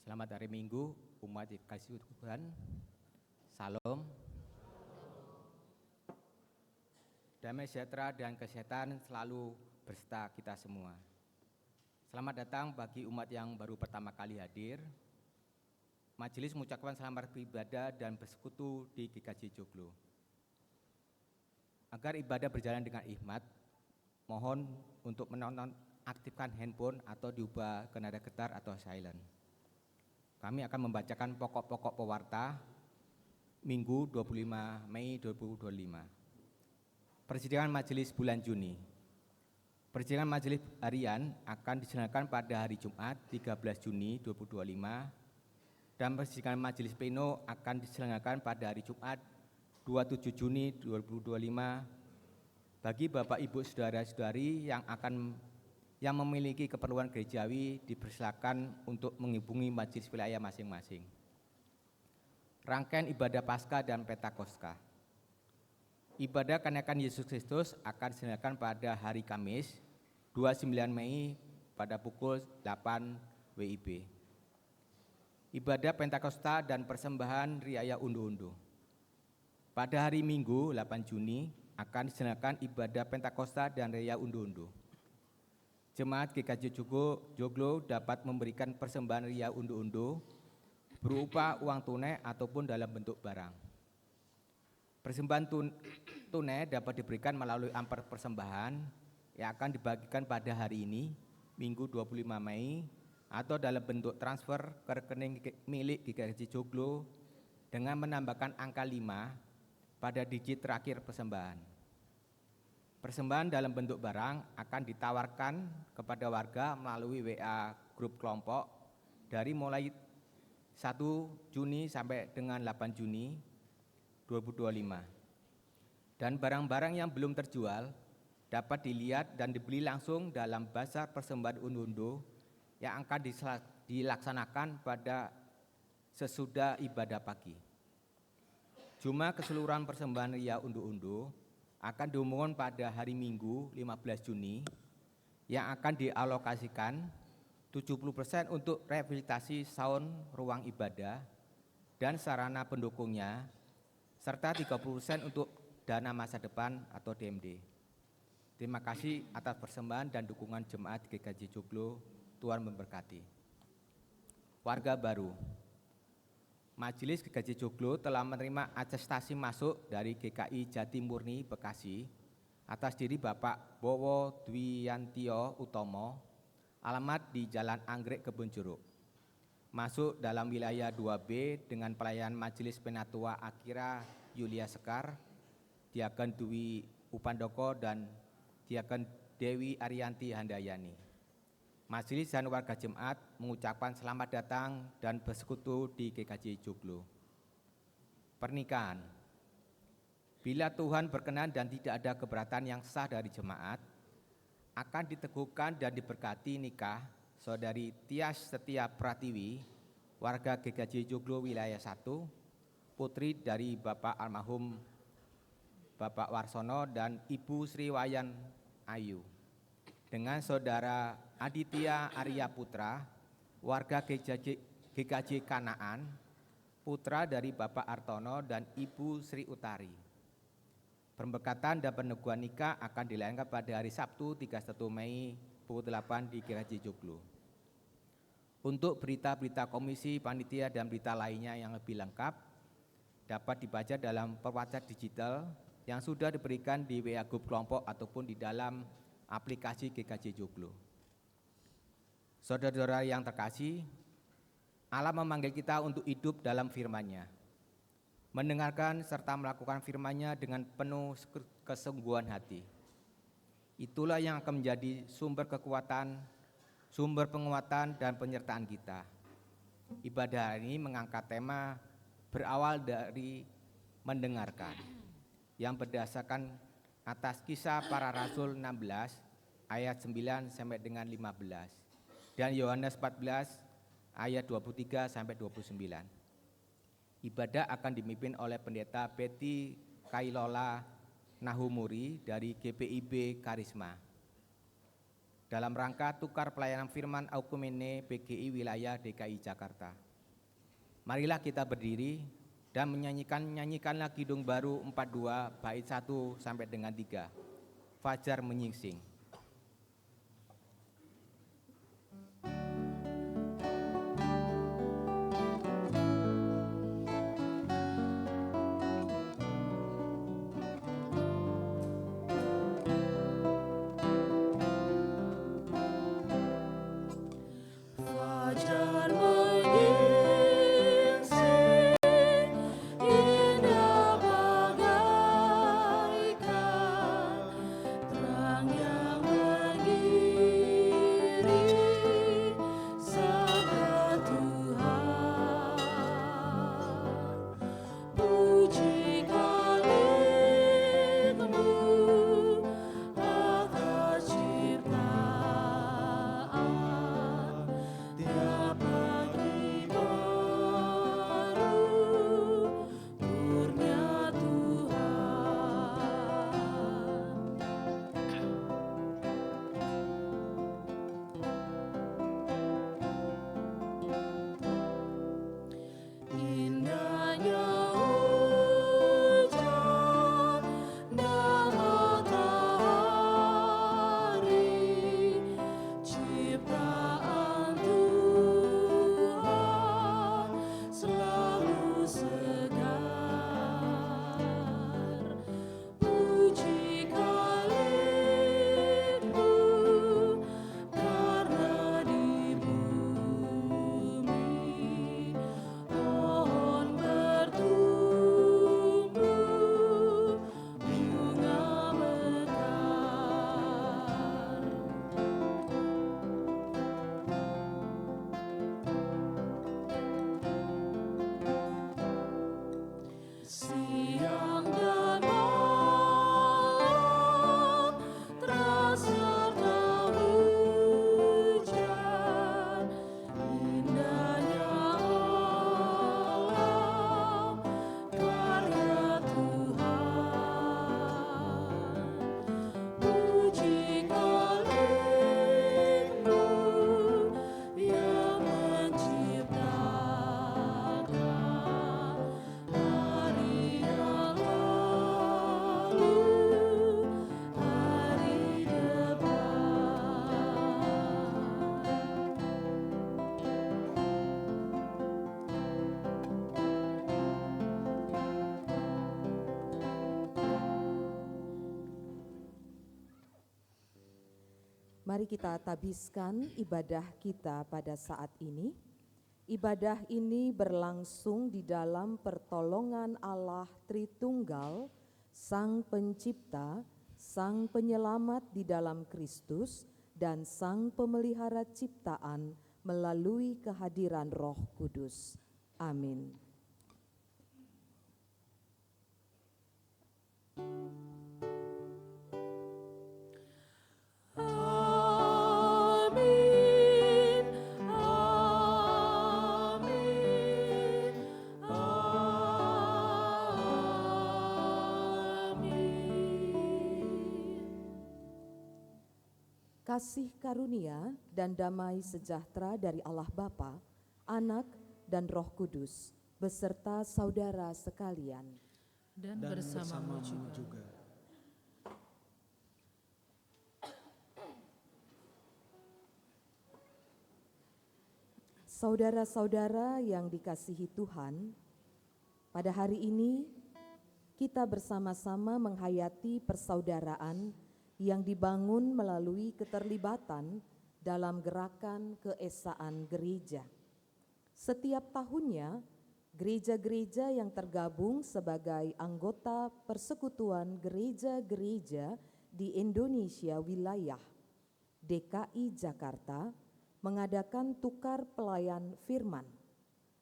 Selamat hari Minggu, umat dikasih Tuhan. Salam. Damai sejahtera dan kesehatan selalu berserta kita semua. Selamat datang bagi umat yang baru pertama kali hadir. Majelis mengucapkan selamat beribadah dan bersekutu di GKJ Joglo. Agar ibadah berjalan dengan hikmat, mohon untuk menonaktifkan handphone atau diubah ke nada getar atau silent. Kami akan membacakan pokok-pokok pewarta Minggu 25 Mei 2025. Persidangan Majelis bulan Juni. Persidangan Majelis harian akan diselenggarakan pada hari Jumat 13 Juni 2025 dan persidangan Majelis pleno akan diselenggarakan pada hari Jumat 27 Juni 2025. Bagi Bapak Ibu Saudara-saudari yang memiliki keperluan gerejawi dipersilakan untuk menghubungi majelis wilayah masing-masing. Rangkaian ibadah Paskah dan Pentakosta. Ibadah kenaikan Yesus Kristus akan diselenggarakan pada hari Kamis 29 Mei pada pukul 8 WIB. Ibadah Pentakosta dan persembahan riaya unduh-unduh. Pada hari Minggu 8 Juni akan diselenggarakan ibadah Pentakosta dan riaya unduh-unduh. Jemaat GKJ Joglo dapat memberikan persembahan riaya unduh-unduh berupa uang tunai ataupun dalam bentuk barang. Persembahan tunai dapat diberikan melalui amplop persembahan yang akan dibagikan pada hari ini, Minggu 25 Mei, atau dalam bentuk transfer ke rekening milik GKJ Joglo dengan menambahkan angka 5 pada digit terakhir persembahan. Persembahan dalam bentuk barang akan ditawarkan kepada warga melalui WA grup kelompok dari mulai 1 Juni sampai dengan 8 Juni 2025. Dan barang-barang yang belum terjual dapat dilihat dan dibeli langsung dalam bazar persembahan unduh-unduh yang akan dilaksanakan pada sesudah ibadah pagi. Jumlah keseluruhan persembahan riaya unduh-unduh akan diumumkan pada hari Minggu 15 Juni yang akan dialokasikan 70% untuk rehabilitasi saun ruang ibadah dan sarana pendukungnya serta 30% untuk dana masa depan atau DMD. Terima kasih atas persembahan dan dukungan jemaat GKJ Joglo. Tuhan memberkati. Warga baru. Majelis GKJ Joglo telah menerima atestasi masuk dari GKI Jatimurni Bekasi atas diri Bapak Bowo Dwiyantio Utomo, alamat di Jalan Anggrek Kebonjeruk, masuk dalam wilayah 2B dengan pelayanan Majelis Penatua Akira Yulia Sekar, Diaken Dwi Upandoko dan Diaken Dewi Arianti Handayani. Majelis dan warga jemaat mengucapkan selamat datang dan bersekutu di GKJ Joglo. Pernikahan. Bila Tuhan berkenan dan tidak ada keberatan yang sah dari jemaat, akan diteguhkan dan diberkati nikah Saudari Tias Setia Pratiwi, warga GKJ Joglo wilayah 1, putri dari Bapak almarhum Bapak Warsono dan Ibu Sri Wayan Ayu, dengan Saudara Aditya Arya Putra, warga GKJ Kanaan, putra dari Bapak Artono dan Ibu Sri Utari. Pemberkatan dan peneguhan nikah akan dilakukan pada hari Sabtu 31 Mei pukul 8 di GKJ Joglo. Untuk berita-berita komisi, panitia dan berita lainnya yang lebih lengkap dapat dibaca dalam perwacar digital yang sudah diberikan di WA grup kelompok ataupun di dalam aplikasi GKJ Joglo. Saudara-saudara yang terkasih, Allah memanggil kita untuk hidup dalam firman-Nya, mendengarkan serta melakukan firman-Nya dengan penuh kesungguhan hati. Itulah yang akan menjadi sumber kekuatan, sumber penguatan dan penyertaan kita. Ibadah ini mengangkat tema berawal dari mendengarkan, yang berdasarkan atas Kisah Para Rasul 16 ayat 9 sampai dengan 15 dan Yohanes 14 ayat 23 sampai 29. Ibadah akan dipimpin oleh Pendeta Betty Kailola Nahumuri dari GPIB Karisma. dalam rangka tukar pelayanan firman Aukumene PGI wilayah DKI Jakarta. Marilah kita berdiri dan nyanyikanlah Kidung Baru 42 bait 1 sampai dengan 3. Fajar menyingsing. Mari kita tabiskan ibadah kita pada saat ini. Ibadah ini berlangsung di dalam pertolongan Allah Tritunggal, Sang Pencipta, Sang Penyelamat di dalam Kristus, dan Sang Pemelihara ciptaan melalui kehadiran Roh Kudus. Amin. Kasih karunia dan damai sejahtera dari Allah Bapa, Anak, dan Roh Kudus, beserta saudara sekalian. Dan bersamamu juga. Saudara-saudara yang dikasihi Tuhan, pada hari ini kita bersama-sama menghayati persaudaraan yang dibangun melalui keterlibatan dalam gerakan keesaan gereja. Setiap tahunnya, gereja-gereja yang tergabung sebagai anggota Persekutuan Gereja-Gereja di Indonesia Wilayah DKI Jakarta mengadakan tukar pelayan firman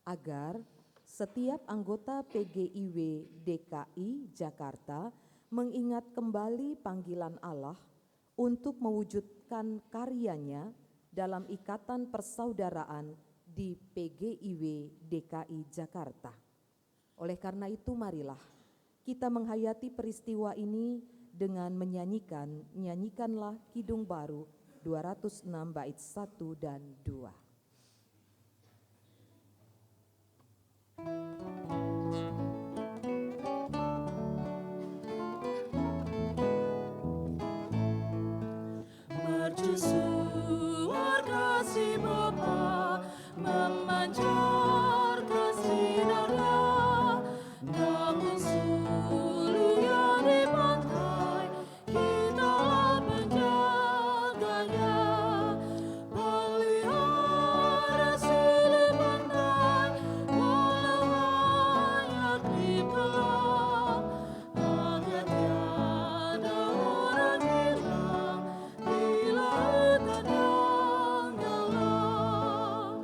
agar setiap anggota PGIW DKI Jakarta mengingat kembali panggilan Allah untuk mewujudkan karyanya dalam ikatan persaudaraan di PGIW DKI Jakarta. Oleh karena itu marilah kita menghayati peristiwa ini dengan menyanyikanlah Kidung Baru 206 bait 1 dan 2. Mercusuar kasih Bapa, memancar kasih darah, namun sulu yang di pantai, kitalah penjaganya. Pelihara sulu pantai, walau hanya dipelang, agar tiada orang hilang di lautan yang dalam.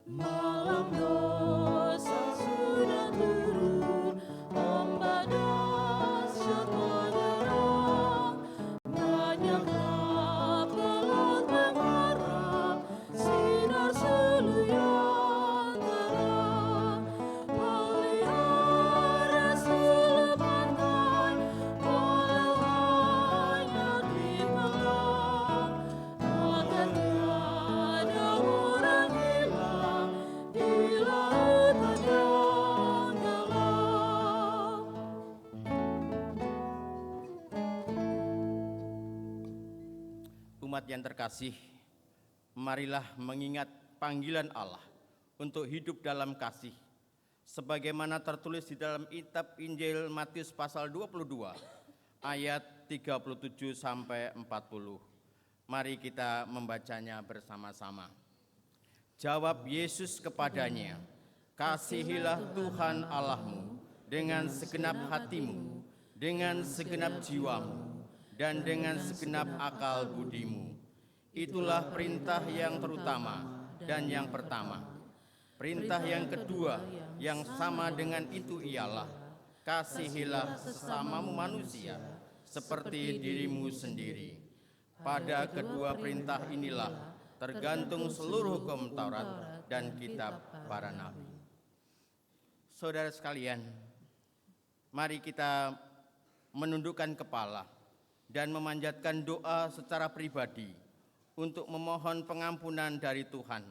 Malam dosa sudah turun, ombak dahsyat menyerang. Banyaklah pelaut mengharap sinar sulu yang terang. Pelihara sulu pantai, walau hanya dipelang, agar tiada orang hilang di lautan yang dalam. Umat yang terkasih, marilah mengingat panggilan Allah untuk hidup dalam kasih, sebagaimana tertulis di dalam kitab Injil Matius pasal 22 ayat 37 sampai 40. Mari kita membacanya bersama-sama. Jawab Yesus kepadanya, "Kasihilah Tuhan Allahmu dengan segenap hatimu, dengan segenap jiwamu, dan dengan segenap akal budimu. Itulah perintah yang terutama dan yang pertama. Perintah yang kedua yang sama dengan itu ialah, kasihilah sesamamu manusia seperti dirimu sendiri. Pada kedua perintah inilah tergantung seluruh hukum Taurat dan kitab para nabi." Saudara sekalian, mari kita menundukkan kepala dan memanjatkan doa secara pribadi untuk memohon pengampunan dari Tuhan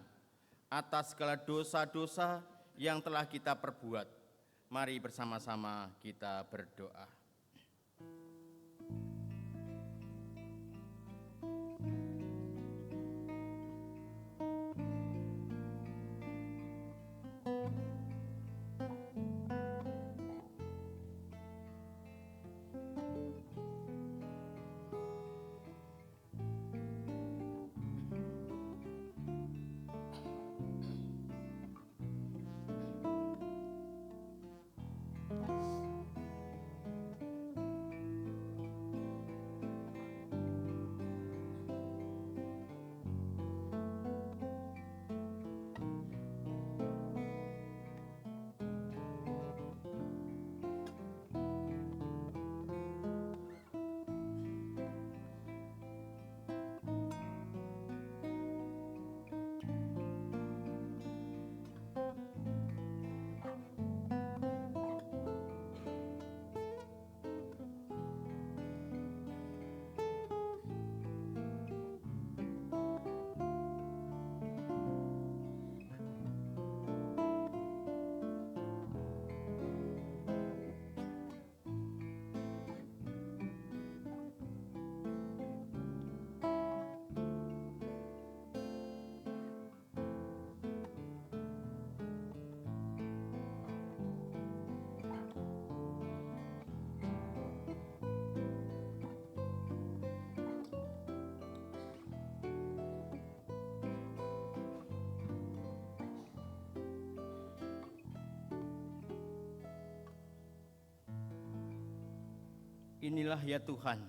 atas segala dosa-dosa yang telah kita perbuat. Mari bersama-sama kita berdoa. Inilah ya Tuhan,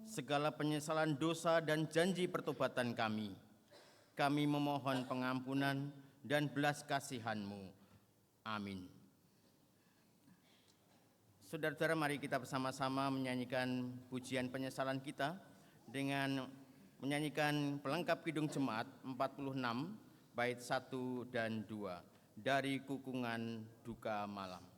segala penyesalan dosa dan janji pertobatan kami. Kami memohon pengampunan dan belas kasihan-Mu. Amin. Saudara-saudara, mari kita bersama-sama menyanyikan pujian penyesalan kita dengan menyanyikan pelengkap Kidung Jemaat 46 bait 1 dan 2 dari Kukungan Duka Malam.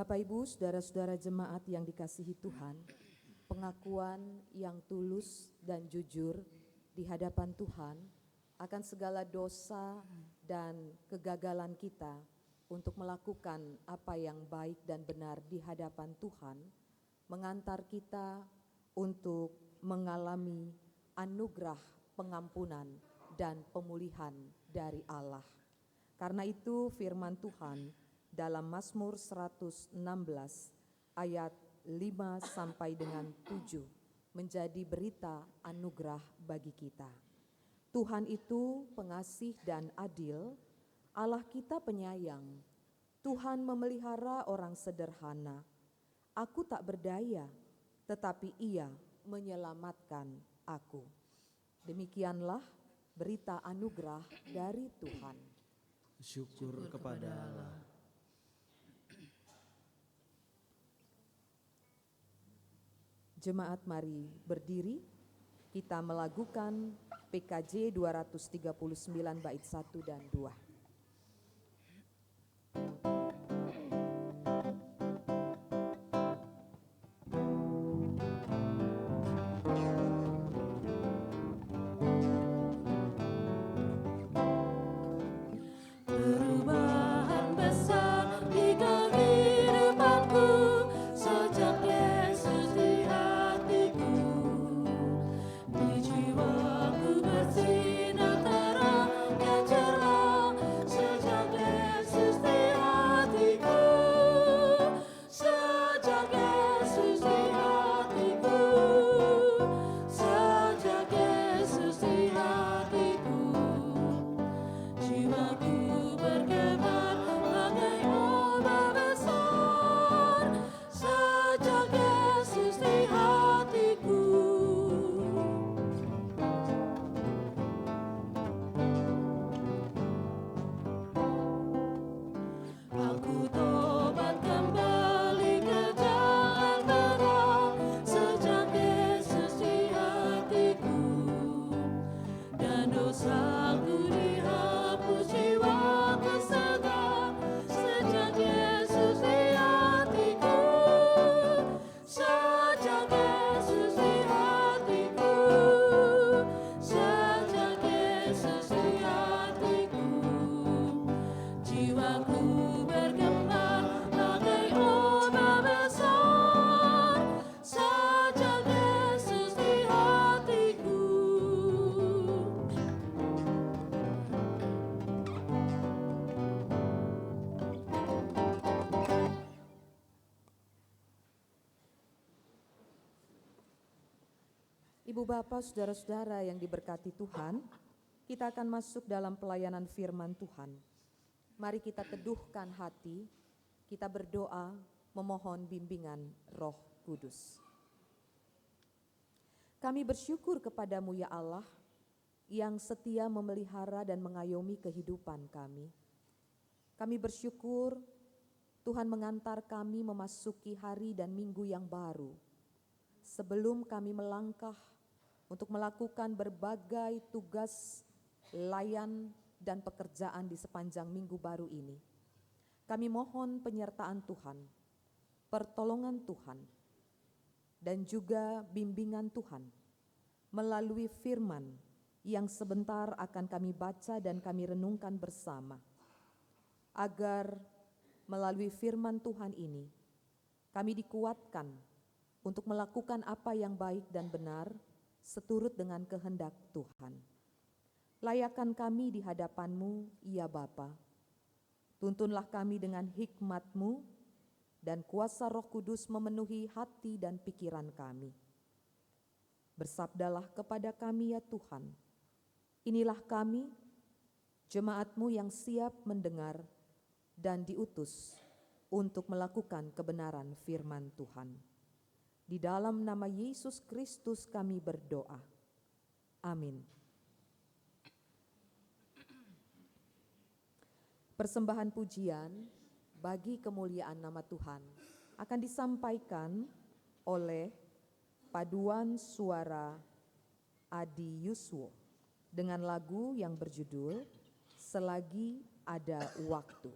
Bapak Ibu, saudara-saudara jemaat yang dikasihi Tuhan, pengakuan yang tulus dan jujur di hadapan Tuhan akan segala dosa dan kegagalan kita untuk melakukan apa yang baik dan benar di hadapan Tuhan, mengantar kita untuk mengalami anugerah pengampunan dan pemulihan dari Allah. Karena itu firman Tuhan dalam Mazmur 116 ayat 5 sampai dengan 7 menjadi berita anugerah bagi kita. Tuhan itu pengasih dan adil, Allah kita penyayang. Tuhan memelihara orang sederhana. Aku tak berdaya, tetapi Ia menyelamatkan aku. Demikianlah berita anugerah dari Tuhan. Syukur kepada Allah. Jemaat mari berdiri, kita melakukan PKJ 239 bait 1 dan 2. Perubahan besar di kehidupanku sejak Yesus di hatiku. Di jiwaku bersinar terang yang cerah sejak Yesus di hatiku. Sejak Yesus di hatiku. Sejak Yesus di hatiku. Jiwaku bergema bagai ombak besar sejak Yesus di hatiku. Aku tobat kembali ke jalan benar sejak Yesus di hatiku. Dan dosaku dihapus, jiwaku segar sejak Yesus di hatiku. Sejak Yesus di hatiku. Sejak Yesus di hatiku. Jiwaku bergema bagai ombak besar sejak Yesus di hatiku. Ibu Bapak, saudara-saudara yang diberkati Tuhan, kita akan masuk dalam pelayanan firman Tuhan. Mari kita teduhkan hati, kita berdoa memohon bimbingan Roh Kudus. Kami bersyukur kepadamu ya Allah, yang setia memelihara dan mengayomi kehidupan kami. Kami bersyukur Tuhan mengantar kami memasuki hari dan minggu yang baru. Sebelum kami melangkah untuk melakukan berbagai tugas, layan, dan pekerjaan di sepanjang minggu baru ini, kami mohon penyertaan Tuhan, pertolongan Tuhan, dan juga bimbingan Tuhan melalui firman yang sebentar akan kami baca dan kami renungkan bersama, agar melalui firman Tuhan ini kami dikuatkan untuk melakukan apa yang baik dan benar seturut dengan kehendak Tuhan. Layakan kami di hadapan-Mu, ya Bapa. Tuntunlah kami dengan hikmat-Mu dan kuasa Roh Kudus memenuhi hati dan pikiran kami. Bersabdalah kepada kami ya Tuhan. Inilah kami, jemaat-Mu yang siap mendengar dan diutus untuk melakukan kebenaran firman Tuhan. Di dalam nama Yesus Kristus kami berdoa. Amin. Persembahan pujian bagi kemuliaan nama Tuhan akan disampaikan oleh paduan suara Adi Yuswo dengan lagu yang berjudul Selagi Ada Waktu.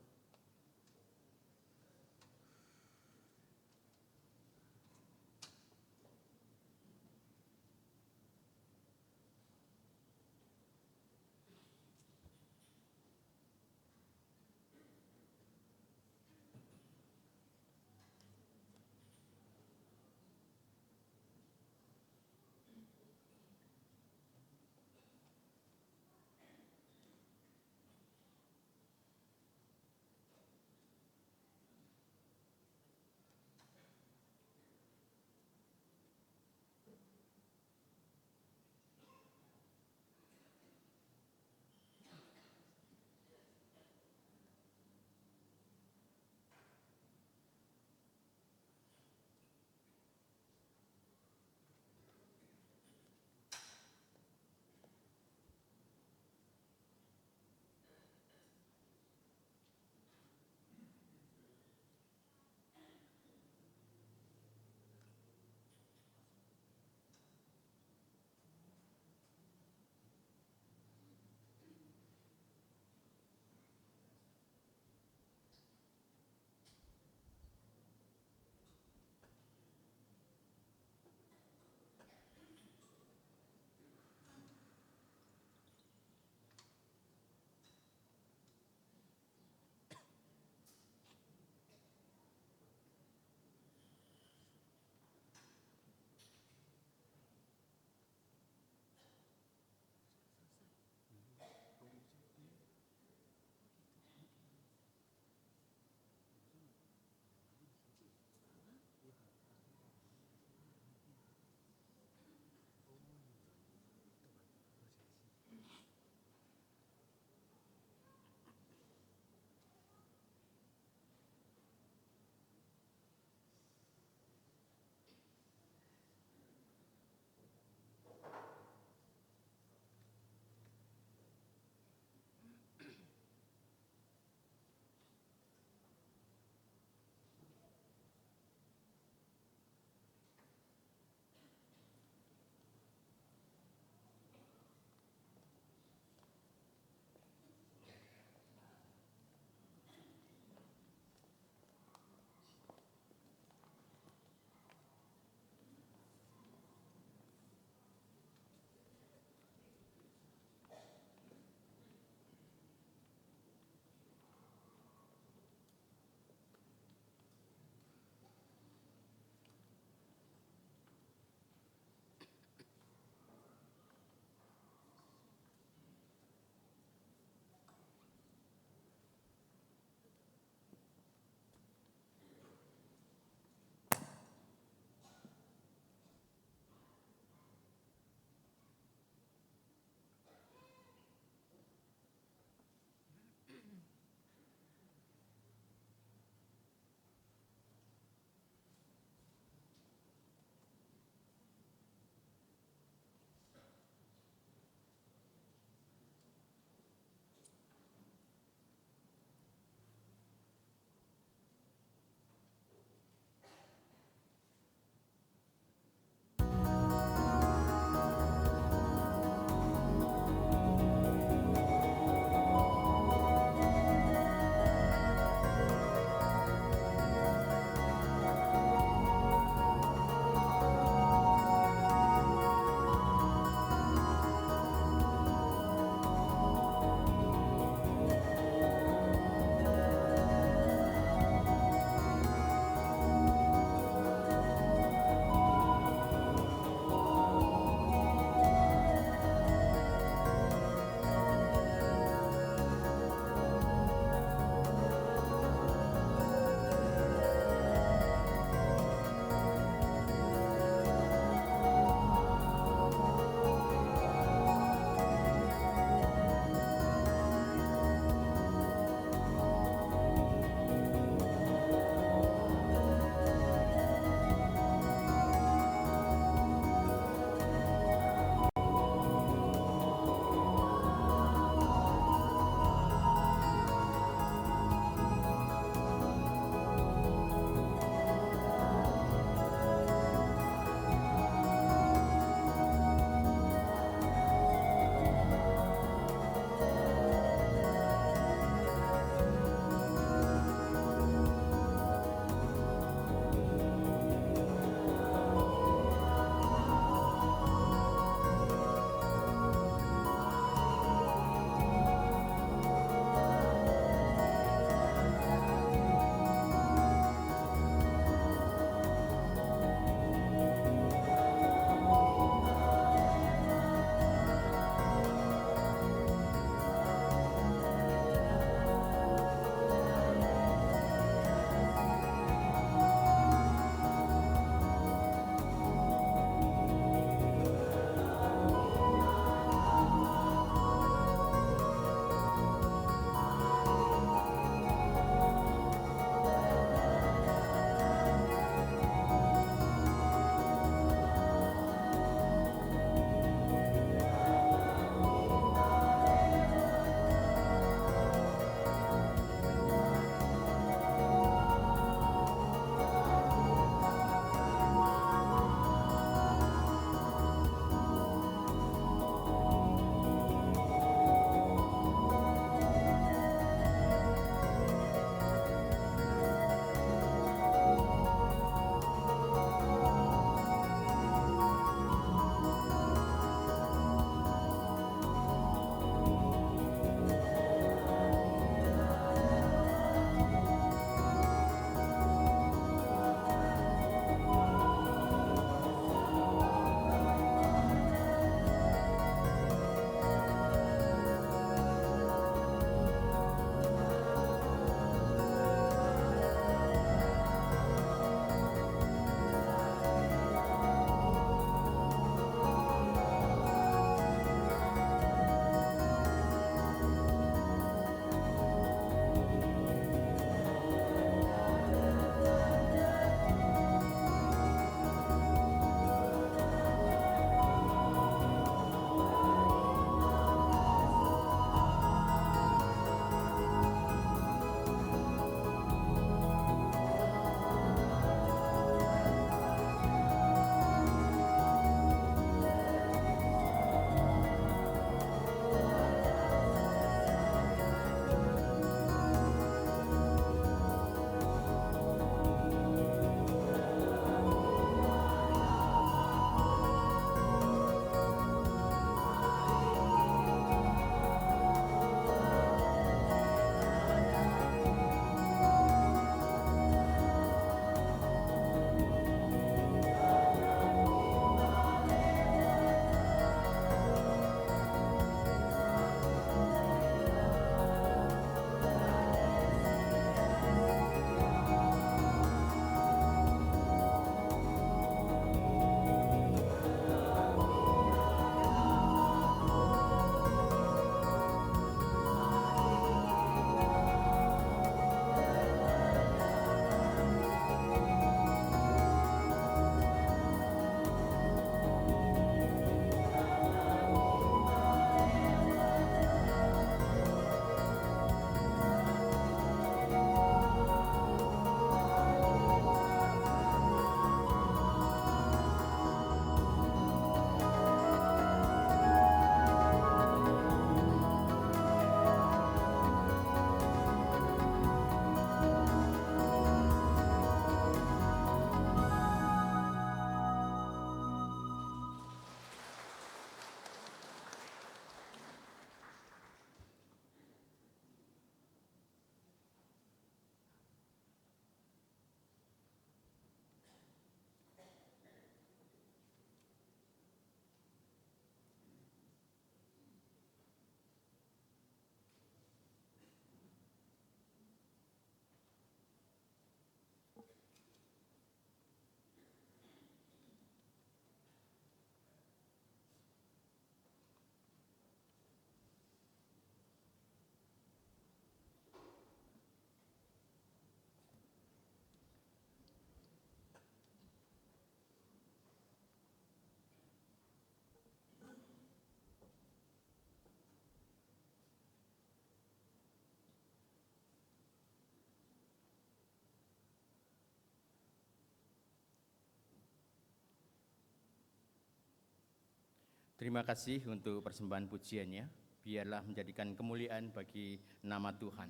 Terima kasih untuk persembahan pujiannya. Biarlah menjadikan kemuliaan bagi nama Tuhan.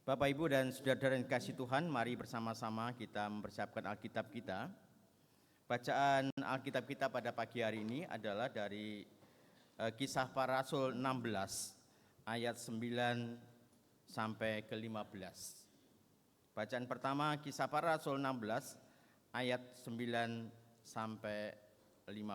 Bapak, Ibu, dan saudara-saudara yang dikasihi Tuhan, mari bersama-sama kita mempersiapkan Alkitab kita. Bacaan Alkitab kita pada pagi hari ini adalah dari Kisah Para Rasul 16 ayat 9 sampai ke 15. Bacaan pertama Kisah Para Rasul 16 ayat 9 sampai 15.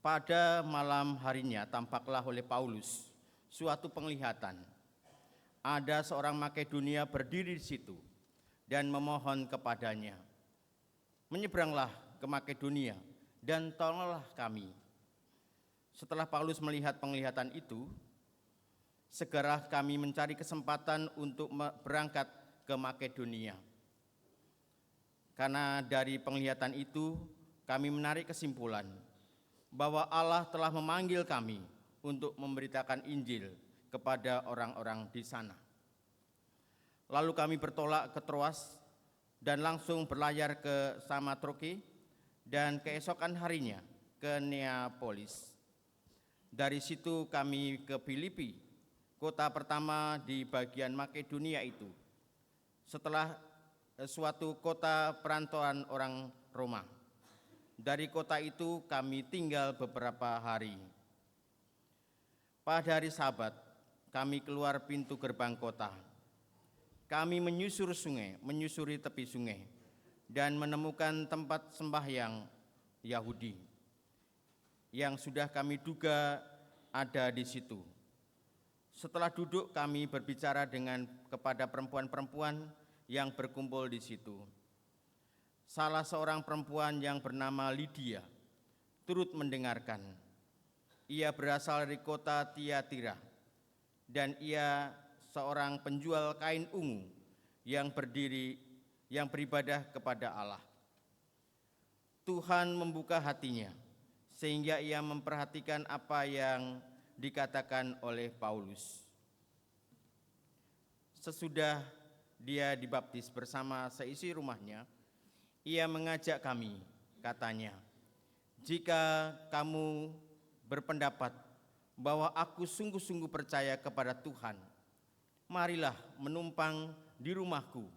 Pada malam harinya tampaklah oleh Paulus suatu penglihatan. Ada seorang Makedonia berdiri di situ dan memohon kepadanya, "Menyeberanglah ke Makedonia dan tolonglah kami." Setelah Paulus melihat penglihatan itu, segera kami mencari kesempatan untuk berangkat ke Makedonia. Karena dari penglihatan itu kami menarik kesimpulan bahwa Allah telah memanggil kami untuk memberitakan Injil kepada orang-orang di sana. Lalu kami bertolak ke Troas dan langsung berlayar ke Samotroke dan keesokan harinya ke Neapolis. Dari situ kami ke Filipi, kota pertama di bagian Makedonia itu, setelah suatu kota perantauan orang Roma. Dari kota itu kami tinggal beberapa hari. Pada hari Sabat, kami keluar pintu gerbang kota. Kami menyusuri tepi sungai, dan menemukan tempat sembahyang Yahudi yang sudah kami duga ada di situ. Setelah duduk, kami berbicara kepada perempuan-perempuan yang berkumpul di situ. Salah seorang perempuan yang bernama Lydia turut mendengarkan. Ia berasal dari kota Tiatira, dan ia seorang penjual kain ungu yang beribadah kepada Allah. Tuhan membuka hatinya sehingga ia memperhatikan apa yang dikatakan oleh Paulus. Sesudah dia dibaptis bersama seisi rumahnya, ia mengajak kami, katanya, "Jika kamu berpendapat bahwa aku sungguh-sungguh percaya kepada Tuhan, marilah menumpang di rumahku."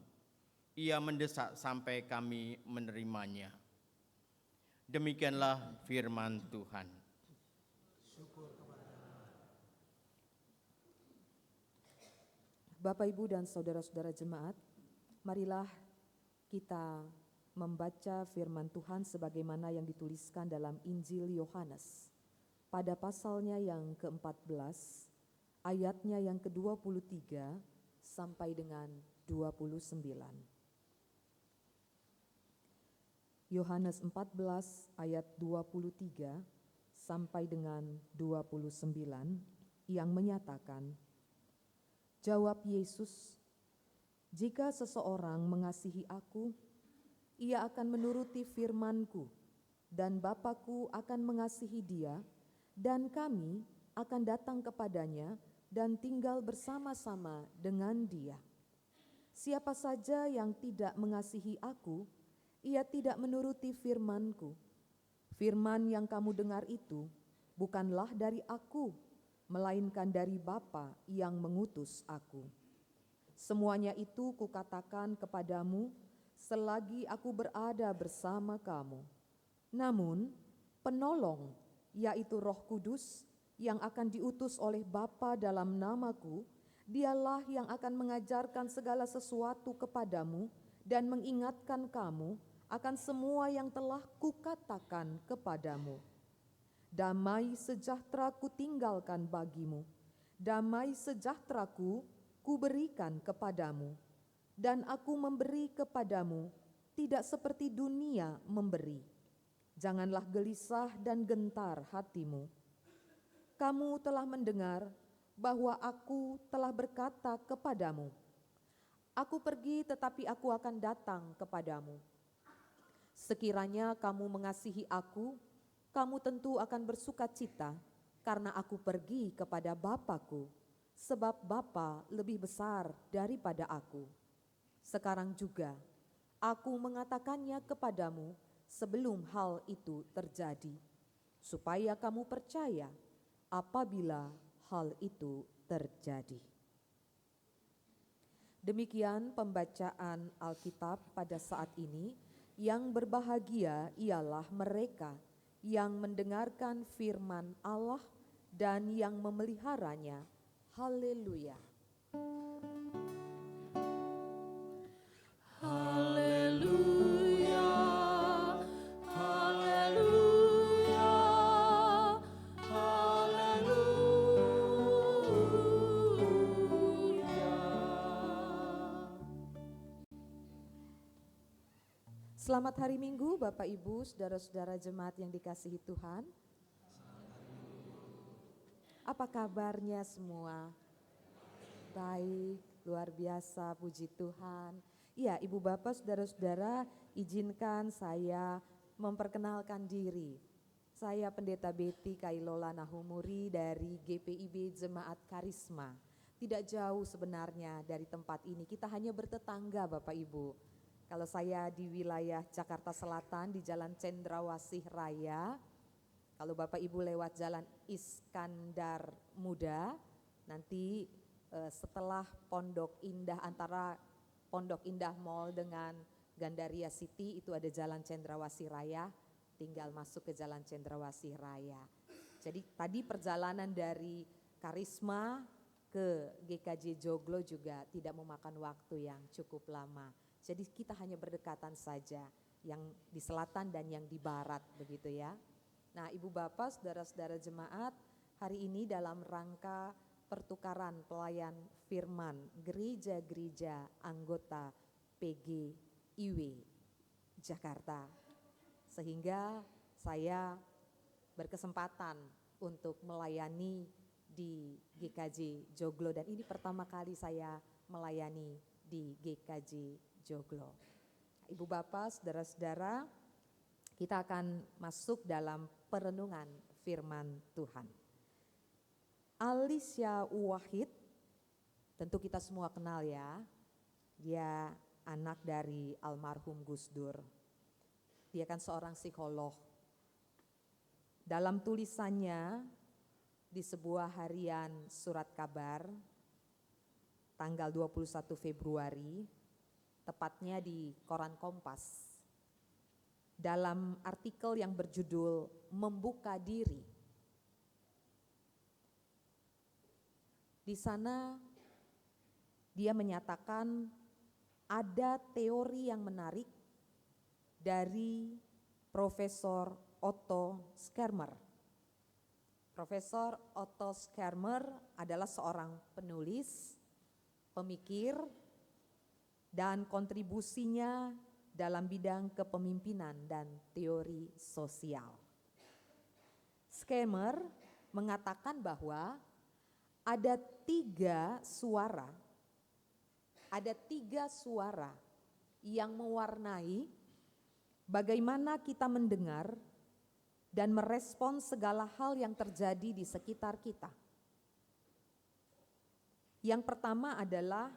Ia mendesak sampai kami menerimanya. Demikianlah firman Tuhan. Bapak, Ibu, dan saudara-saudara jemaat, marilah kita membaca firman Tuhan sebagaimana yang dituliskan dalam Injil Yohanes pada pasalnya yang ke-14, ayatnya yang ke-23 sampai dengan 29. Yohanes 14 ayat 23 sampai dengan 29 yang menyatakan, jawab Yesus, "Jika seseorang mengasihi aku, ia akan menuruti firman-Ku, dan Bapa-Ku akan mengasihi dia, dan kami akan datang kepadanya dan tinggal bersama-sama dengan dia. Siapa saja yang tidak mengasihi aku, ia tidak menuruti firman-Ku. Firman yang kamu dengar itu bukanlah dari aku, melainkan dari Bapa yang mengutus aku. Semuanya itu kukatakan kepadamu selagi aku berada bersama kamu. Namun, penolong, yaitu Roh Kudus, yang akan diutus oleh Bapa dalam namaku, dialah yang akan mengajarkan segala sesuatu kepadamu dan mengingatkan kamu akan semua yang telah kukatakan kepadamu. Damai sejahtera kutinggalkan bagimu, damai sejahteraku kuberikan kepadamu, dan aku memberi kepadamu tidak seperti dunia memberi. Janganlah gelisah dan gentar hatimu. Kamu telah mendengar bahwa aku telah berkata kepadamu, aku pergi tetapi aku akan datang kepadamu. Sekiranya kamu mengasihi aku, kamu tentu akan bersuka cita karena aku pergi kepada Bapa-Ku, sebab Bapa lebih besar daripada aku. Sekarang juga Aku mengatakannya kepadamu sebelum hal itu terjadi, supaya kamu percaya apabila hal itu terjadi. Demikian pembacaan Alkitab pada saat ini. Yang berbahagia ialah mereka yang mendengarkan firman Allah dan yang memeliharanya. Haleluya. Haleluya, haleluya, haleluya. Selamat hari Minggu Bapak Ibu, saudara-saudara jemaat yang dikasihi Tuhan. Apa kabarnya semua? Baik, luar biasa, puji Tuhan. Iya, Ibu Bapak, saudara-saudara, izinkan saya memperkenalkan diri. Saya Pendeta Betty Kailola Nahumuri dari GPIB Jemaat Karisma. Tidak jauh sebenarnya dari tempat ini, kita hanya bertetangga Bapak Ibu. Kalau saya di wilayah Jakarta Selatan di Jalan Cendrawasih Raya, kalau Bapak Ibu lewat Jalan Iskandar Muda, nanti setelah Pondok Indah, antara Pondok Indah Mall dengan Gandaria City itu ada Jalan Cendrawasih Raya, tinggal masuk ke Jalan Cendrawasih Raya. Jadi tadi perjalanan dari Karisma ke GKJ Joglo juga tidak memakan waktu yang cukup lama. Jadi kita hanya berdekatan saja, yang di selatan dan yang di barat begitu ya. Nah Ibu Bapak, saudara-saudara jemaat, hari ini dalam rangka pertukaran pelayan firman gereja-gereja anggota PGIW Jakarta. Sehingga saya berkesempatan untuk melayani di GKJ Joglo dan ini pertama kali saya melayani di GKJ Joglo. Ibu Bapak, saudara-saudara, kita akan masuk dalam perenungan firman Tuhan. Alicia Wahid, tentu kita semua kenal ya, dia anak dari almarhum Gus Dur. Dia kan seorang psikolog. Dalam tulisannya di sebuah harian surat kabar, tanggal 21 Februari, tepatnya di Koran Kompas. Dalam artikel yang berjudul Membuka Diri. Di sana dia menyatakan ada teori yang menarik dari Profesor Otto Scharmer. Profesor Otto Scharmer adalah seorang penulis, pemikir, dan kontribusinya dalam bidang kepemimpinan dan teori sosial. Scharmer mengatakan bahwa ada tiga suara yang mewarnai bagaimana kita mendengar dan merespons segala hal yang terjadi di sekitar kita. Yang pertama adalah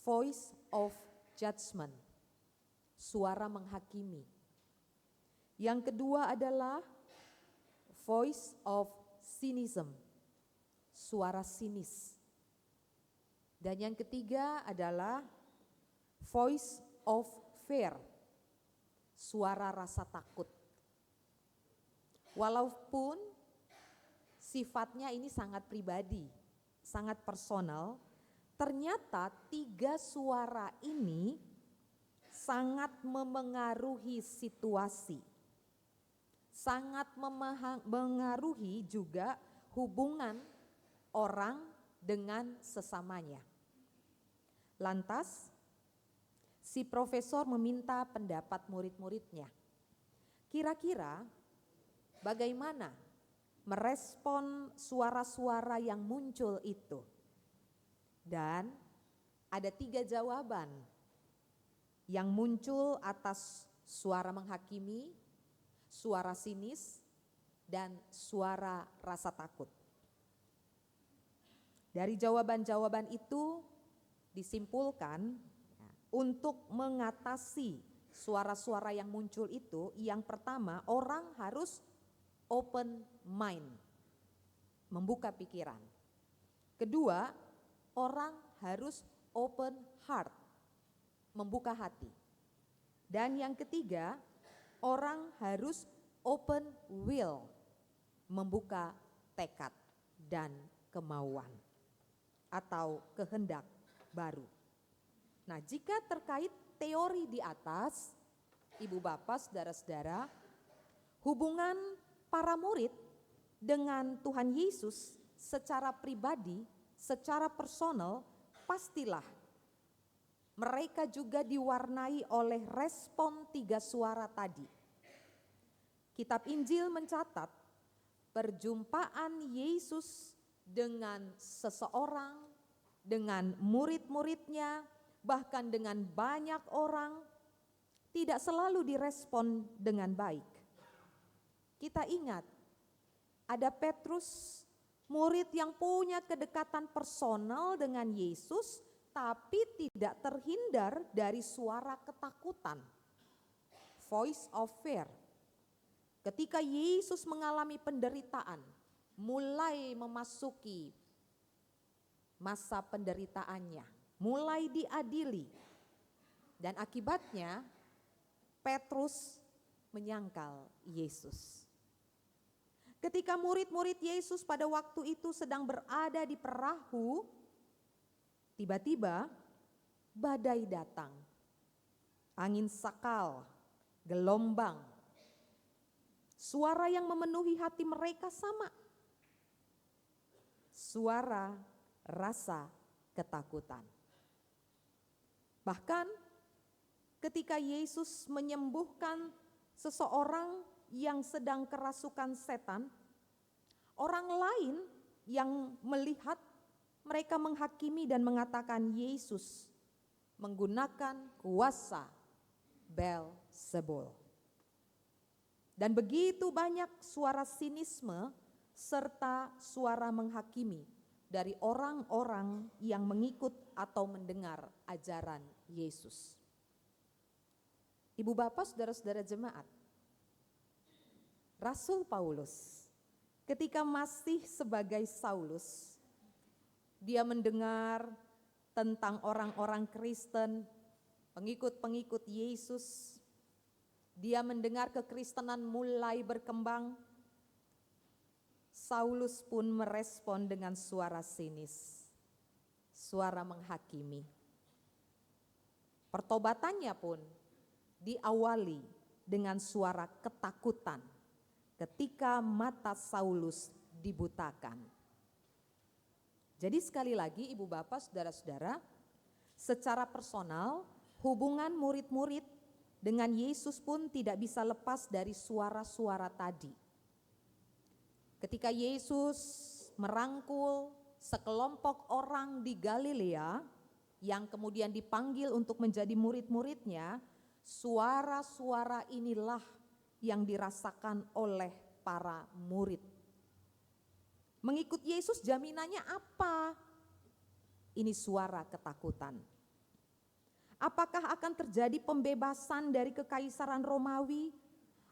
voice of judgment, suara menghakimi. Yang kedua adalah voice of cynicism, suara sinis. Dan yang ketiga adalah voice of fear, suara rasa takut. Walaupun sifatnya ini sangat pribadi, sangat personal, ternyata tiga suara ini sangat memengaruhi situasi, sangat memengaruhi juga hubungan orang dengan sesamanya. Lantas, si profesor meminta pendapat murid-muridnya. Kira-kira bagaimana merespon suara-suara yang muncul itu? Dan ada tiga jawaban yang muncul atas suara menghakimi, suara sinis, dan suara rasa takut. Dari jawaban-jawaban itu disimpulkan untuk mengatasi suara-suara yang muncul itu, yang pertama orang harus open mind, membuka pikiran. Kedua, orang harus open heart, membuka hati. Dan yang ketiga, orang harus open will, membuka tekad dan kemauan atau kehendak baru. Nah, jika terkait teori di atas, Ibu Bapak, Saudara-saudara, hubungan para murid dengan Tuhan Yesus secara pribadi, secara personal, pastilah mereka juga diwarnai oleh respon 3 suara tadi. Kitab Injil mencatat perjumpaan Yesus dengan seseorang, dengan murid-muridnya, bahkan dengan banyak orang, tidak selalu direspon dengan baik. Kita ingat, ada Petrus, murid yang punya kedekatan personal dengan Yesus, tapi tidak terhindar dari suara ketakutan, voice of fear. Ketika Yesus mengalami penderitaan, mulai memasuki masa penderitaannya, mulai diadili, dan akibatnya Petrus menyangkal Yesus. Ketika murid-murid Yesus pada waktu itu sedang berada di perahu, tiba-tiba badai datang, angin sakal, gelombang. Suara yang memenuhi hati mereka sama, suara rasa ketakutan. Bahkan ketika Yesus menyembuhkan seseorang yang sedang kerasukan setan, orang lain yang melihat, mereka menghakimi dan mengatakan Yesus menggunakan kuasa Beelzebul. Dan begitu banyak suara sinisme serta suara menghakimi dari orang-orang yang mengikut atau mendengar ajaran Yesus. Ibu Bapak, Saudara-saudara jemaat, Rasul Paulus ketika masih sebagai Saulus, dia mendengar tentang orang-orang Kristen, pengikut-pengikut Yesus. Dia mendengar kekristenan mulai berkembang. Saulus pun merespon dengan suara sinis, suara menghakimi. Pertobatannya pun diawali dengan suara ketakutan ketika mata Saulus dibutakan. Jadi sekali lagi Ibu Bapak, Saudara-saudara, secara personal hubungan murid-murid dengan Yesus pun tidak bisa lepas dari suara-suara tadi. Ketika Yesus merangkul sekelompok orang di Galilea yang kemudian dipanggil untuk menjadi murid-muridnya, suara-suara inilah yang dirasakan oleh para murid. Mengikut Yesus jaminannya apa? Ini suara ketakutan. Apakah akan terjadi pembebasan dari kekaisaran Romawi?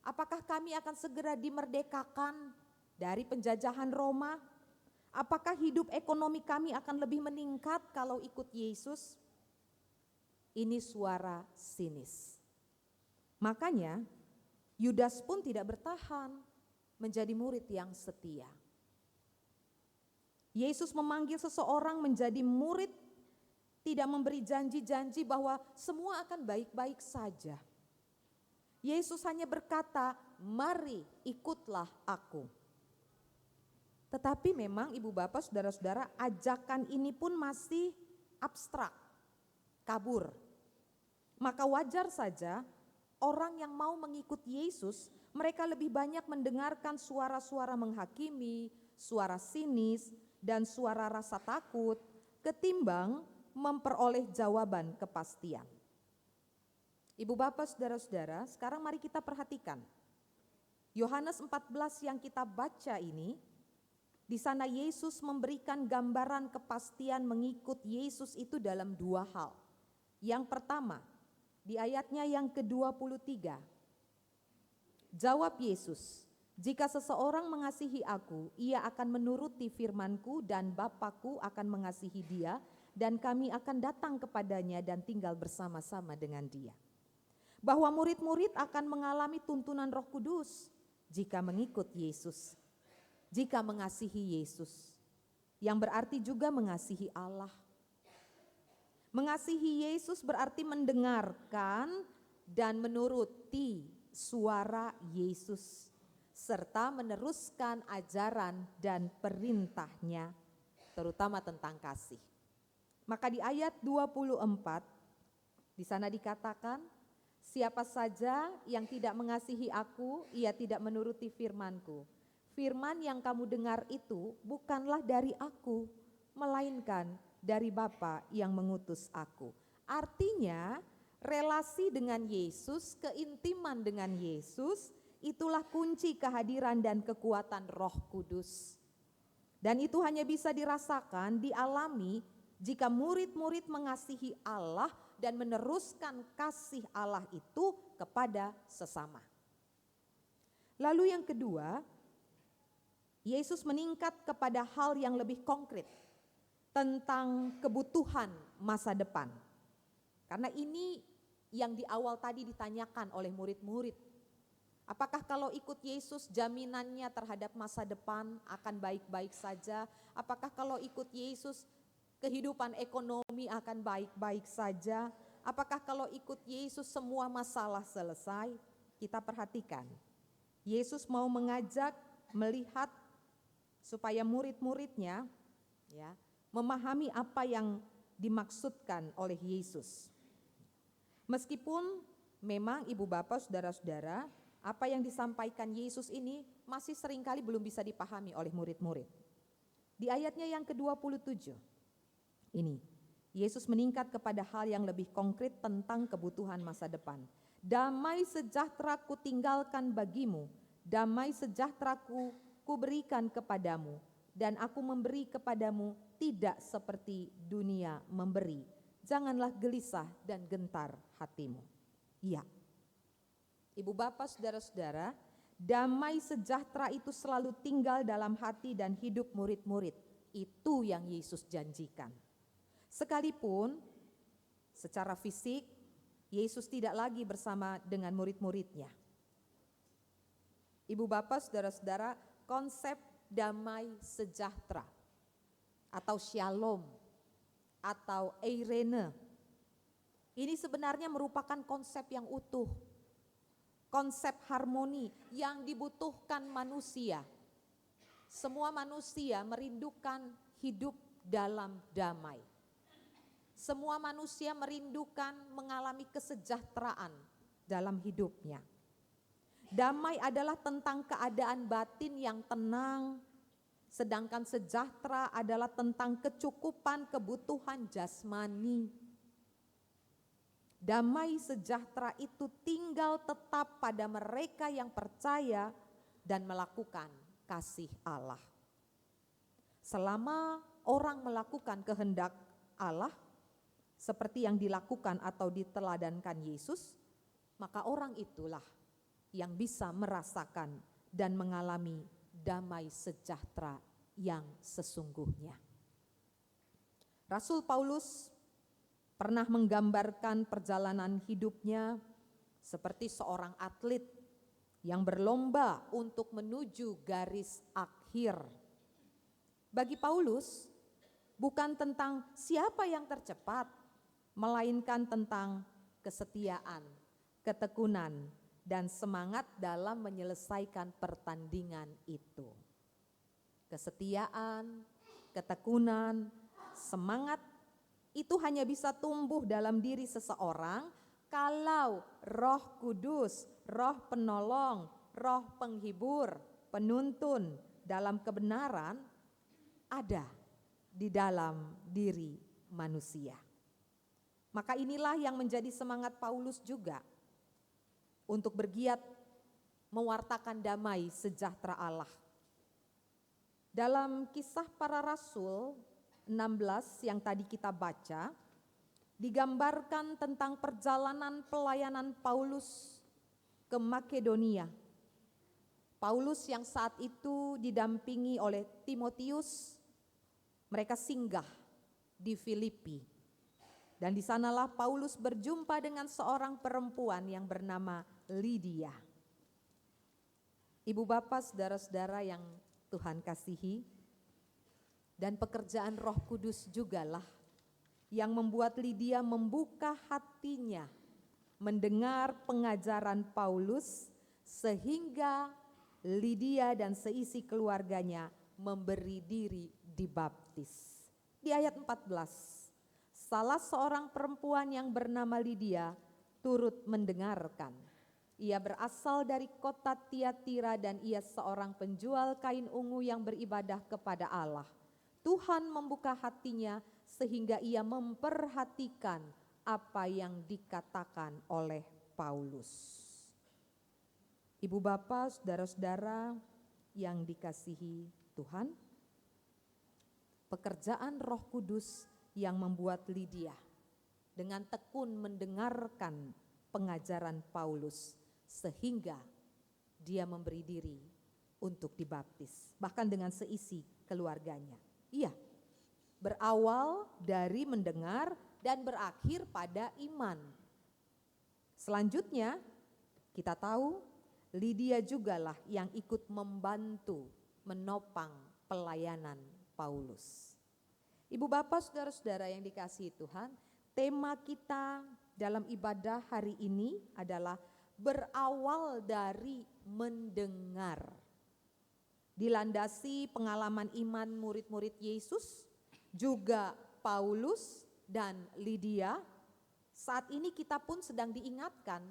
Apakah kami akan segera dimerdekakan dari penjajahan Roma? Apakah hidup ekonomi kami akan lebih meningkat kalau ikut Yesus? Ini suara sinis. Makanya Yudas pun tidak bertahan menjadi murid yang setia. Yesus memanggil seseorang menjadi murid, tidak memberi janji-janji bahwa semua akan baik-baik saja. Yesus hanya berkata, "Mari ikutlah aku." Tetapi memang Ibu Bapak, Saudara-saudara, ajakan ini pun masih abstrak, kabur. Maka wajar saja orang yang mau mengikut Yesus, mereka lebih banyak mendengarkan suara-suara menghakimi, suara sinis, dan suara rasa takut, ketimbang memperoleh jawaban kepastian. Ibu Bapak, Saudara-saudara, sekarang mari kita perhatikan. Yohanes 14 yang kita baca ini, di sana Yesus memberikan gambaran kepastian mengikut Yesus itu dalam 2 hal. Yang pertama, di ayatnya yang ke-23. Jawab Yesus, "Jika seseorang mengasihi aku, ia akan menuruti firman-Ku dan Bapa-Ku akan mengasihi dia dan kami akan datang kepadanya dan tinggal bersama-sama dengan dia." Bahwa murid-murid akan mengalami tuntunan Roh Kudus jika mengikut Yesus, jika mengasihi Yesus, yang berarti juga mengasihi Allah. Mengasihi Yesus berarti mendengarkan dan menuruti suara Yesus, serta meneruskan ajaran dan perintahnya, terutama tentang kasih. Maka di ayat 24, di sana dikatakan, "Siapa saja yang tidak mengasihi aku, ia tidak menuruti firman-Ku. Firman yang kamu dengar itu bukanlah dari aku, melainkan dari Bapa yang mengutus aku." Artinya, relasi dengan Yesus, keintiman dengan Yesus, itulah kunci kehadiran dan kekuatan Roh Kudus. Dan itu hanya bisa dirasakan, dialami jika murid-murid mengasihi Allah dan meneruskan kasih Allah itu kepada sesama. Lalu yang kedua, Yesus meningkat kepada hal yang lebih konkret tentang kebutuhan masa depan. Karena ini yang di awal tadi ditanyakan oleh murid-murid. Apakah kalau ikut Yesus jaminannya terhadap masa depan akan baik-baik saja? Apakah kalau ikut Yesus kehidupan ekonomi akan baik-baik saja? Apakah kalau ikut Yesus semua masalah selesai? Kita perhatikan. Yesus mau mengajak melihat supaya murid-muridnya ya memahami apa yang dimaksudkan oleh Yesus. Meskipun memang ibu bapak saudara-saudara, apa yang disampaikan Yesus ini masih seringkali belum bisa dipahami oleh murid-murid. Di ayatnya yang ke-27 ini, Yesus meningkat kepada hal yang lebih konkret tentang kebutuhan masa depan. "Damai sejahtera ku tinggalkan bagimu, damai sejahtera ku berikan kepadamu, dan aku memberi kepadamu tidak seperti dunia memberi. Janganlah gelisah dan gentar hatimu." Iya, ibu bapak saudara-saudara, damai sejahtera itu selalu tinggal dalam hati dan hidup murid-murid. Itu yang Yesus janjikan. Sekalipun secara fisik Yesus tidak lagi bersama dengan murid-muridnya. Ibu bapak saudara-saudara, konsep damai sejahtera atau shalom atau eirene, ini sebenarnya merupakan konsep yang utuh, konsep harmoni yang dibutuhkan manusia. Semua manusia merindukan hidup dalam damai. Semua manusia merindukan mengalami kesejahteraan dalam hidupnya. Damai adalah tentang keadaan batin yang tenang, sedangkan sejahtera adalah tentang kecukupan kebutuhan jasmani. Damai sejahtera itu tinggal tetap pada mereka yang percaya dan melakukan kasih Allah. Selama orang melakukan kehendak Allah, seperti yang dilakukan atau diteladankan Yesus, maka orang itulah yang bisa merasakan dan mengalami damai sejahtera yang sesungguhnya. Rasul Paulus pernah menggambarkan perjalanan hidupnya seperti seorang atlet yang berlomba untuk menuju garis akhir. Bagi Paulus, bukan tentang siapa yang tercepat, melainkan tentang kesetiaan, ketekunan, dan semangat dalam menyelesaikan pertandingan itu. Kesetiaan, ketekunan, semangat itu hanya bisa tumbuh dalam diri seseorang kalau Roh Kudus, Roh Penolong, Roh Penghibur, Penuntun dalam kebenaran ada di dalam diri manusia. Maka inilah yang menjadi semangat Paulus juga untuk bergiat mewartakan damai sejahtera Allah. Dalam Kisah Para Rasul 16 yang tadi kita baca, digambarkan tentang perjalanan pelayanan Paulus ke Makedonia. Paulus yang saat itu didampingi oleh Timotius, mereka singgah di Filipi. Dan di sanalah Paulus berjumpa dengan seorang perempuan yang bernama Lydia. Ibu bapak, saudara-saudara yang Tuhan kasihi, dan pekerjaan Roh Kudus jugalah yang membuat Lydia membuka hatinya mendengar pengajaran Paulus, sehingga Lydia dan seisi keluarganya memberi diri dibaptis. Di ayat 14, salah seorang perempuan yang bernama Lydia turut mendengarkan. Ia berasal dari kota Tiatira dan ia seorang penjual kain ungu yang beribadah kepada Allah. Tuhan membuka hatinya sehingga ia memperhatikan apa yang dikatakan oleh Paulus. Ibu bapak, saudara-saudara yang dikasihi Tuhan, pekerjaan Roh Kudus yang membuat Lydia dengan tekun mendengarkan pengajaran Paulus sehingga dia memberi diri untuk dibaptis, bahkan dengan seisi keluarganya. Iya, berawal dari mendengar dan berakhir pada iman. Selanjutnya kita tahu Lydia jugalah yang ikut membantu menopang pelayanan Paulus. Ibu bapak, saudara-saudara yang dikasihi Tuhan, tema kita dalam ibadah hari ini adalah berawal dari mendengar. Dilandasi pengalaman iman murid-murid Yesus, juga Paulus dan Lydia. Saat ini kita pun sedang diingatkan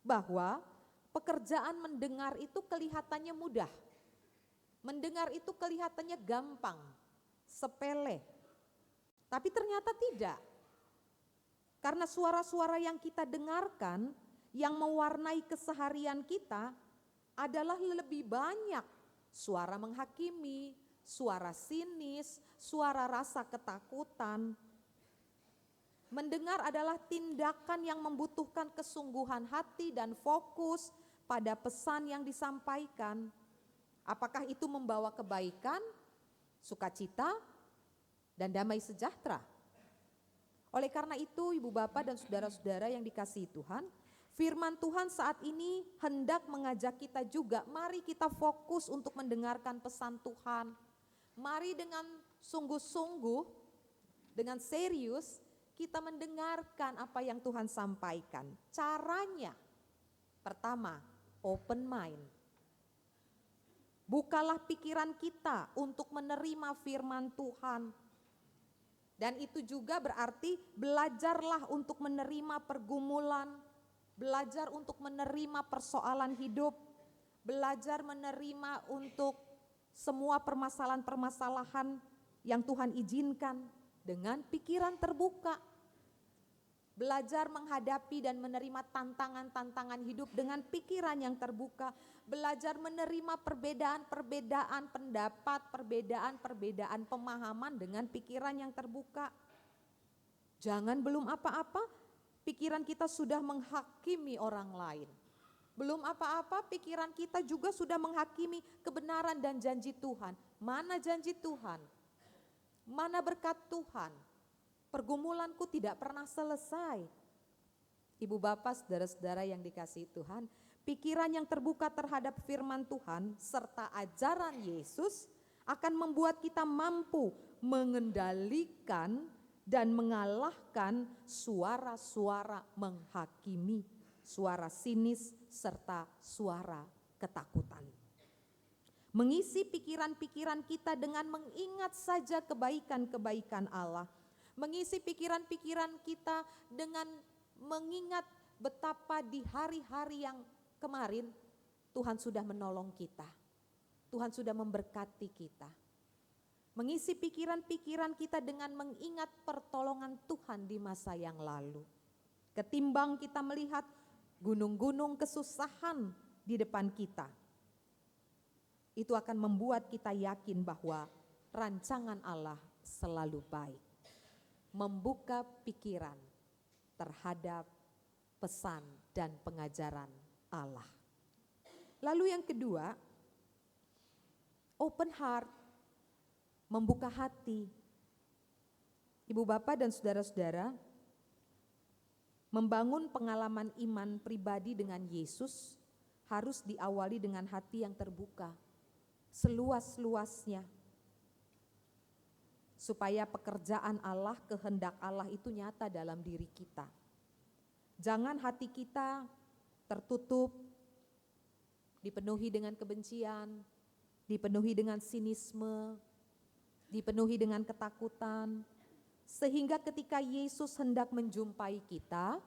bahwa pekerjaan mendengar itu kelihatannya mudah. Mendengar itu kelihatannya gampang, sepele. Tapi ternyata tidak. Karena suara-suara yang kita dengarkan yang mewarnai keseharian kita adalah lebih banyak suara menghakimi, suara sinis, suara rasa ketakutan. Mendengar adalah tindakan yang membutuhkan kesungguhan hati dan fokus pada pesan yang disampaikan. Apakah itu membawa kebaikan, sukacita, dan damai sejahtera? Oleh karena itu, ibu bapak dan saudara-saudara yang dikasihi Tuhan, firman Tuhan saat ini hendak mengajak kita juga, mari kita fokus untuk mendengarkan pesan Tuhan. Mari dengan sungguh-sungguh, dengan serius, kita mendengarkan apa yang Tuhan sampaikan. Caranya, pertama, open mind. Bukalah pikiran kita untuk menerima firman Tuhan. Dan itu juga berarti belajarlah untuk menerima pergumulan, belajar untuk menerima persoalan hidup, belajar menerima untuk semua permasalahan-permasalahan yang Tuhan izinkan dengan pikiran terbuka. Belajar menghadapi dan menerima tantangan-tantangan hidup dengan pikiran yang terbuka. Belajar menerima perbedaan-perbedaan pendapat, perbedaan-perbedaan pemahaman dengan pikiran yang terbuka. Jangan belum apa-apa, pikiran kita sudah menghakimi orang lain. Belum apa-apa, pikiran kita juga sudah menghakimi kebenaran dan janji Tuhan. Mana janji Tuhan? Mana berkat Tuhan? Pergumulanku tidak pernah selesai. Ibu bapak, saudara-saudara yang dikasihi Tuhan, pikiran yang terbuka terhadap firman Tuhan serta ajaran Yesus akan membuat kita mampu mengendalikan dan mengalahkan suara-suara menghakimi, suara sinis serta suara ketakutan. Mengisi pikiran-pikiran kita dengan mengingat saja kebaikan-kebaikan Allah. Mengisi pikiran-pikiran kita dengan mengingat betapa di hari-hari yang kemarin Tuhan sudah menolong kita. Tuhan sudah memberkati kita. Mengisi pikiran-pikiran kita dengan mengingat pertolongan Tuhan di masa yang lalu. Ketimbang kita melihat gunung-gunung kesusahan di depan kita. Itu akan membuat kita yakin bahwa rancangan Allah selalu baik. Membuka pikiran terhadap pesan dan pengajaran Allah. Lalu yang kedua, open heart, membuka hati. Ibu bapak dan saudara-saudara, membangun pengalaman iman pribadi dengan Yesus harus diawali dengan hati yang terbuka, seluas-luasnya. Supaya pekerjaan Allah, kehendak Allah itu nyata dalam diri kita. Jangan hati kita tertutup, dipenuhi dengan kebencian, dipenuhi dengan sinisme, dipenuhi dengan ketakutan, sehingga ketika Yesus hendak menjumpai kita,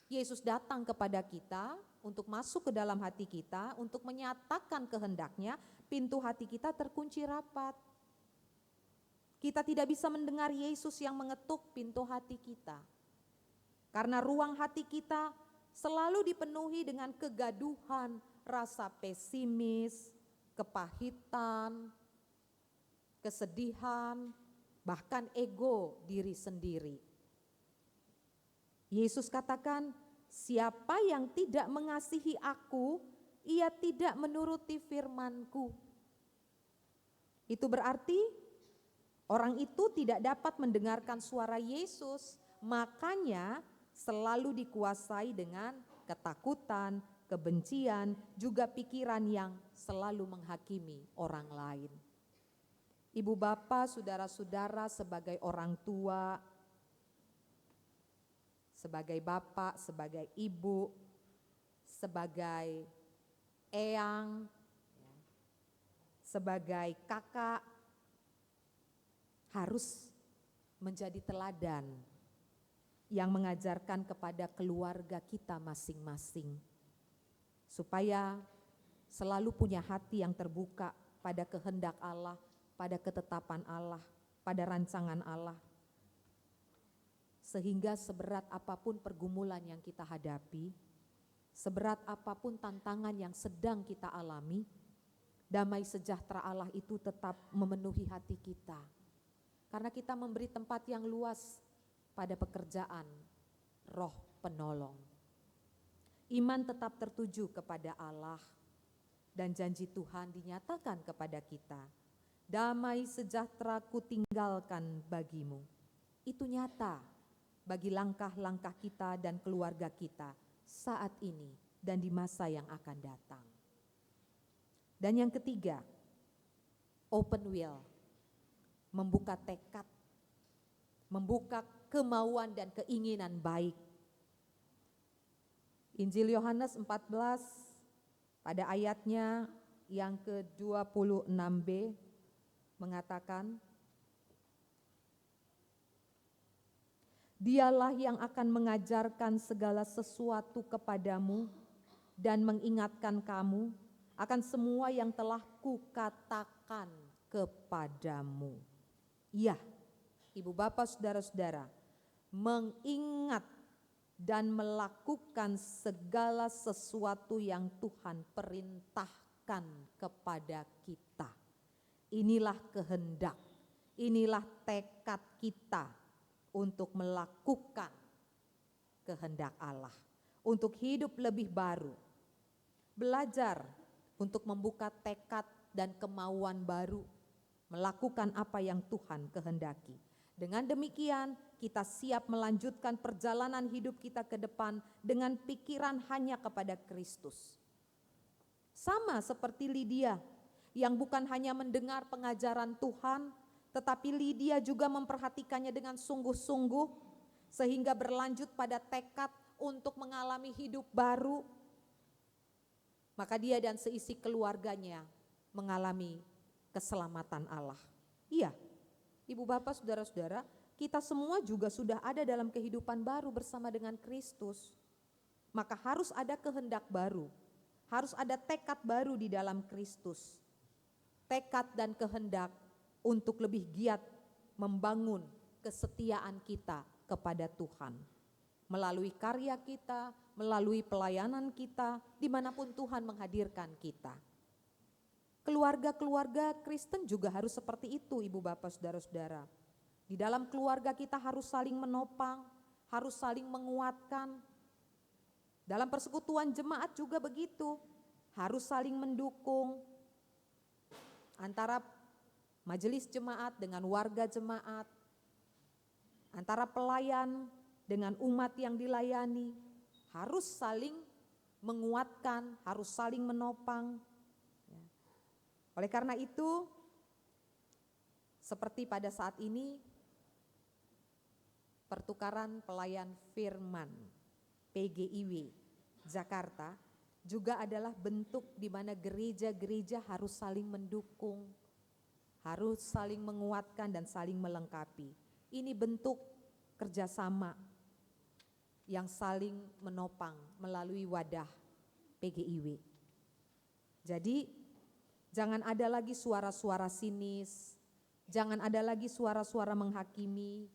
Yesus datang kepada kita untuk masuk ke dalam hati kita, untuk menyatakan kehendaknya, pintu hati kita terkunci rapat. Kita tidak bisa mendengar Yesus yang mengetuk pintu hati kita. Karena ruang hati kita selalu dipenuhi dengan kegaduhan, rasa pesimis, kepahitan, kesedihan, bahkan ego diri sendiri. Yesus katakan, siapa yang tidak mengasihi aku, ia tidak menuruti firman-Ku. Itu berarti orang itu tidak dapat mendengarkan suara Yesus, makanya selalu dikuasai dengan ketakutan, kebencian, juga pikiran yang selalu menghakimi orang lain. Ibu bapak, saudara-saudara, sebagai orang tua, sebagai bapak, sebagai ibu, sebagai eyang, sebagai kakak, harus menjadi teladan yang mengajarkan kepada keluarga kita masing-masing, supaya selalu punya hati yang terbuka pada kehendak Allah, pada ketetapan Allah, pada rancangan Allah. Sehingga seberat apapun pergumulan yang kita hadapi, seberat apapun tantangan yang sedang kita alami, damai sejahtera Allah itu tetap memenuhi hati kita. Karena kita memberi tempat yang luas pada pekerjaan Roh Penolong. Iman tetap tertuju kepada Allah dan janji Tuhan dinyatakan kepada kita. Damai sejahtera ku tinggalkan bagimu. Itu nyata bagi langkah-langkah kita dan keluarga kita saat ini dan di masa yang akan datang. Dan yang ketiga, open will, membuka tekad, membuka kemauan dan keinginan baik. Injil Yohanes 14 pada ayatnya yang ke-26b mengatakan, Dialah yang akan mengajarkan segala sesuatu kepadamu dan mengingatkan kamu akan semua yang telah kukatakan kepadamu. Ya, ibu bapak, saudara-saudara, mengingat dan melakukan segala sesuatu yang Tuhan perintahkan kepada kita. Inilah kehendak, inilah tekad kita untuk melakukan kehendak Allah, untuk hidup lebih baru, belajar untuk membuka tekad dan kemauan baru, melakukan apa yang Tuhan kehendaki. Dengan demikian, kita siap melanjutkan perjalanan hidup kita ke depan dengan pikiran hanya kepada Kristus. Sama seperti Lydia yang bukan hanya mendengar pengajaran Tuhan, tetapi Lydia juga memperhatikannya dengan sungguh-sungguh sehingga berlanjut pada tekad untuk mengalami hidup baru. Maka dia dan seisi keluarganya mengalami keselamatan Allah. Iya, ibu bapak, saudara-saudara, kita semua juga sudah ada dalam kehidupan baru bersama dengan Kristus. Maka harus ada kehendak baru, harus ada tekad baru di dalam Kristus. Tekad dan kehendak untuk lebih giat membangun kesetiaan kita kepada Tuhan. Melalui karya kita, melalui pelayanan kita, dimanapun Tuhan menghadirkan kita. Keluarga-keluarga Kristen juga harus seperti itu, ibu bapak, saudara-saudara. Di dalam keluarga kita harus saling menopang, harus saling menguatkan. Dalam persekutuan jemaat juga begitu, harus saling mendukung antara majelis jemaat dengan warga jemaat, antara pelayan dengan umat yang dilayani, harus saling menguatkan, harus saling menopang. Oleh karena itu, seperti pada saat ini, pertukaran pelayan firman PGIW Jakarta juga adalah bentuk di mana gereja-gereja harus saling mendukung, harus saling menguatkan dan saling melengkapi. Ini bentuk kerjasama yang saling menopang melalui wadah PGIW. Jadi jangan ada lagi suara-suara sinis, jangan ada lagi suara-suara menghakimi,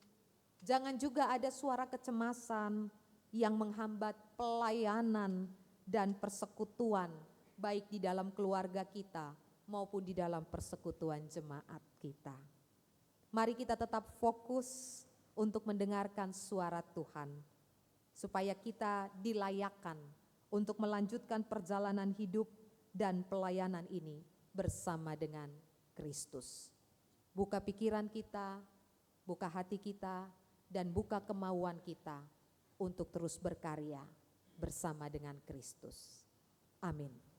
jangan juga ada suara kecemasan yang menghambat pelayanan dan persekutuan baik di dalam keluarga kita maupun di dalam persekutuan jemaat kita. Mari kita tetap fokus untuk mendengarkan suara Tuhan, supaya kita dilayakkan untuk melanjutkan perjalanan hidup dan pelayanan ini bersama dengan Kristus. Buka pikiran kita, buka hati kita, dan buka kemauan kita untuk terus berkarya bersama dengan Kristus. Amin.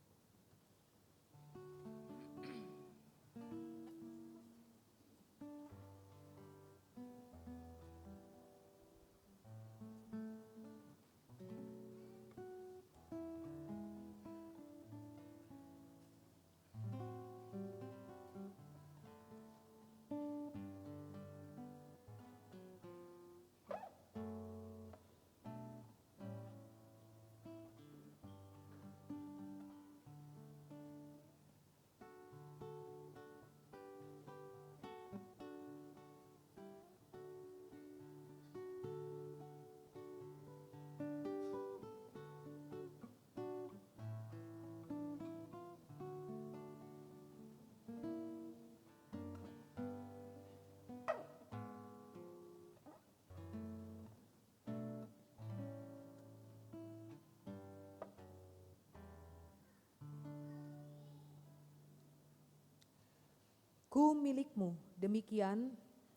Ku milikmu, demikian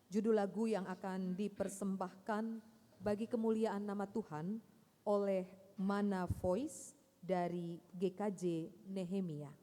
judul lagu yang akan dipersembahkan bagi kemuliaan nama Tuhan oleh Mana Voice dari GKJ Nehemia.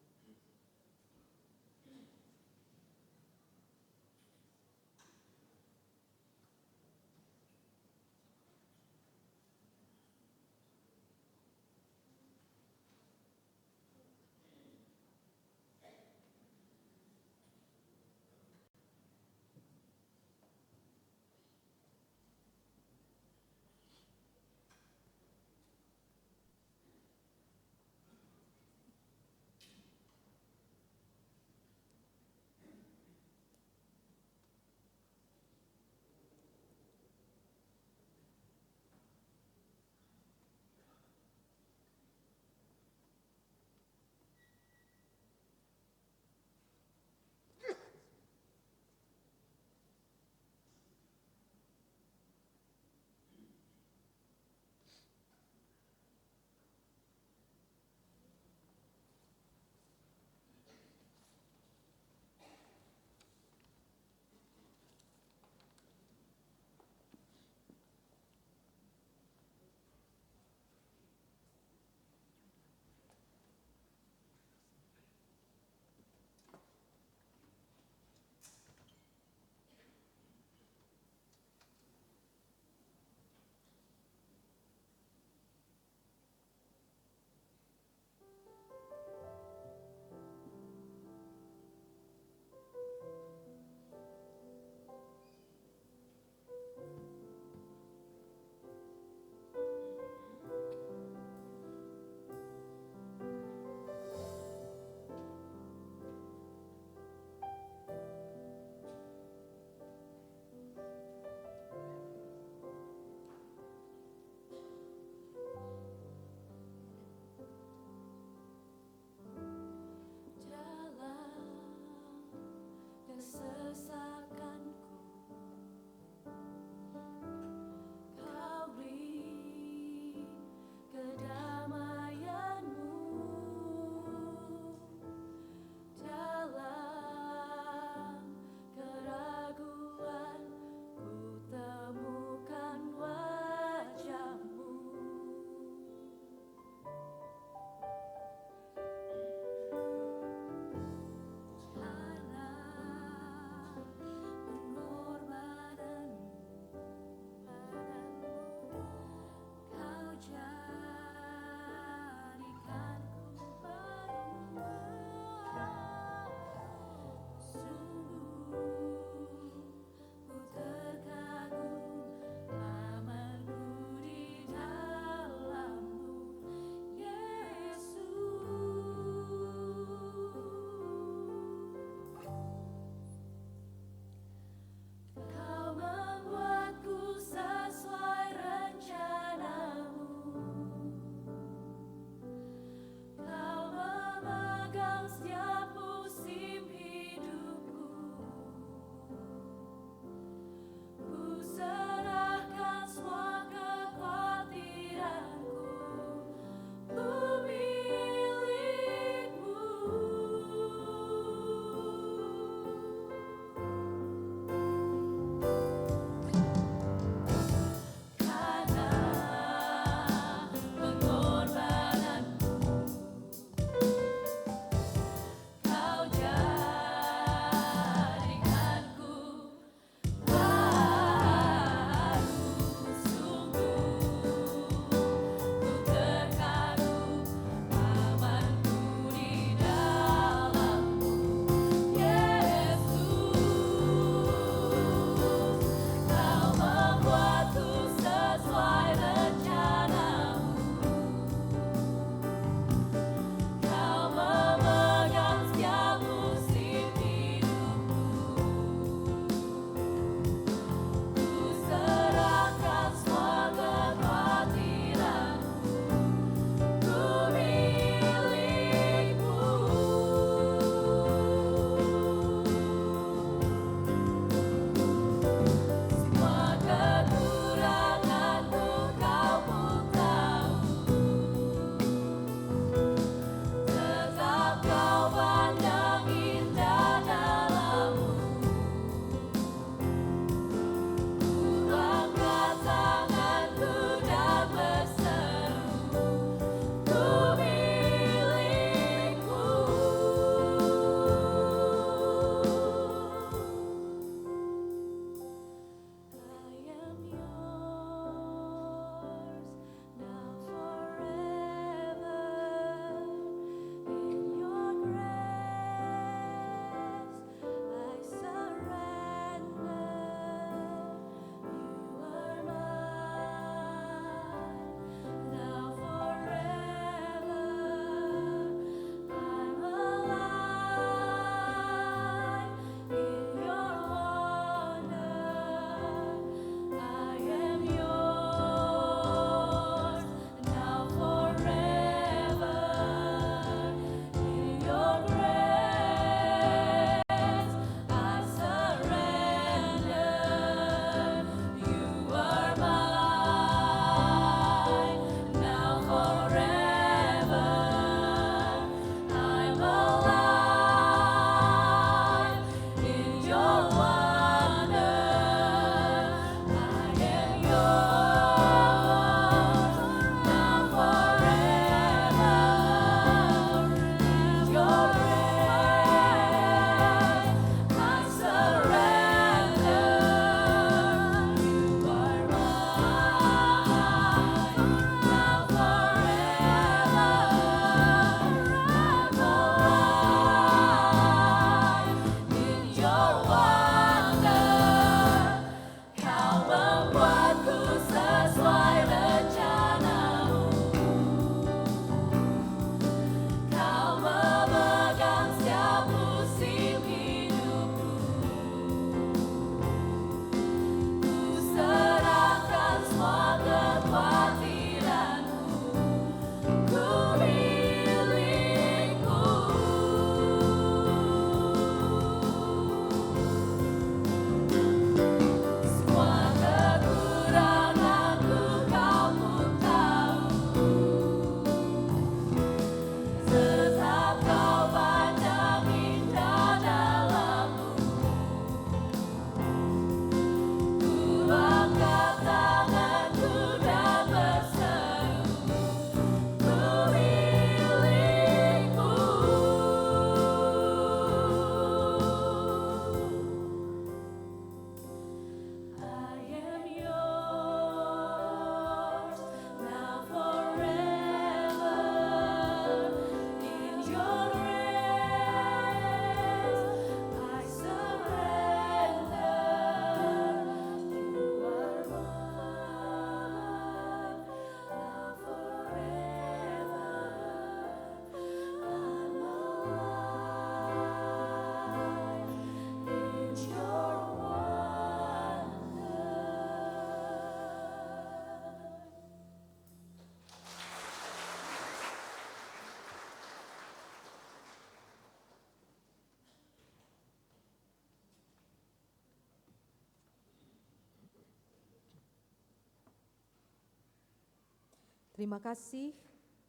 Terima kasih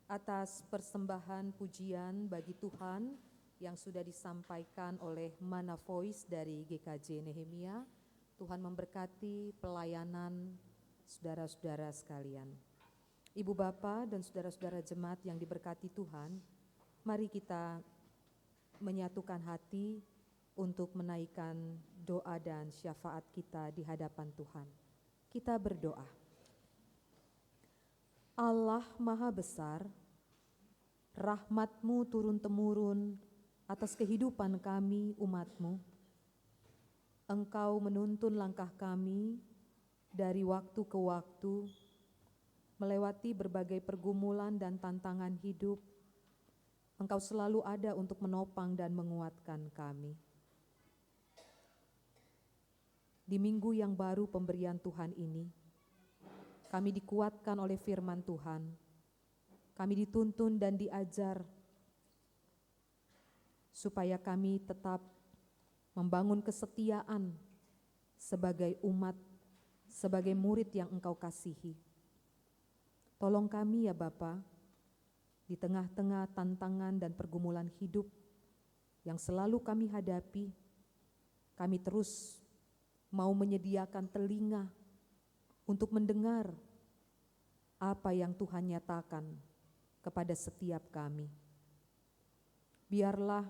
atas persembahan pujian bagi Tuhan yang sudah disampaikan oleh Mana Voice dari GKJ Nehemia. Tuhan memberkati pelayanan saudara-saudara sekalian. Ibu Bapa dan saudara-saudara jemaat yang diberkati Tuhan, mari kita menyatukan hati untuk menaikkan doa dan syafaat kita di hadapan Tuhan. Kita berdoa. Allah Maha Besar, rahmat-Mu turun-temurun atas kehidupan kami umat-Mu. Engkau menuntun langkah kami dari waktu ke waktu, melewati berbagai pergumulan dan tantangan hidup. Engkau selalu ada untuk menopang dan menguatkan kami. Di minggu yang baru pemberian Tuhan ini, kami dikuatkan oleh firman Tuhan. Kami dituntun dan diajar supaya kami tetap membangun kesetiaan sebagai umat, sebagai murid yang Engkau kasihi. Tolong kami ya Bapa, di tengah-tengah tantangan dan pergumulan hidup yang selalu kami hadapi, kami terus mau menyediakan telinga untuk mendengar apa yang Tuhan nyatakan kepada setiap kami. Biarlah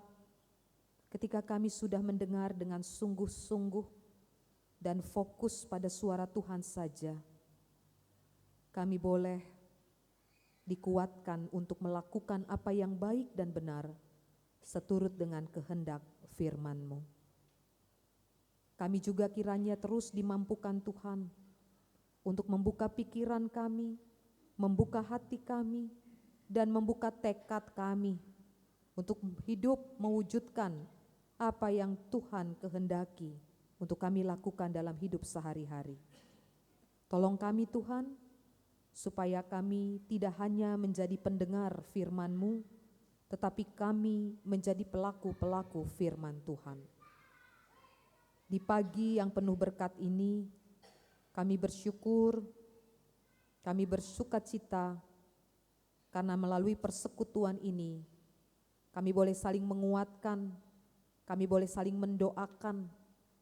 ketika kami sudah mendengar dengan sungguh-sungguh dan fokus pada suara Tuhan saja, kami boleh dikuatkan untuk melakukan apa yang baik dan benar seturut dengan kehendak firman-Mu. Kami juga kiranya terus dimampukan Tuhan untuk membuka pikiran kami, membuka hati kami, dan membuka tekad kami untuk hidup mewujudkan apa yang Tuhan kehendaki untuk kami lakukan dalam hidup sehari-hari. Tolong kami Tuhan, supaya kami tidak hanya menjadi pendengar firman-Mu, tetapi kami menjadi pelaku-pelaku firman Tuhan. Di pagi yang penuh berkat ini, kami bersyukur, kami bersukacita, karena melalui persekutuan ini, kami boleh saling menguatkan, kami boleh saling mendoakan,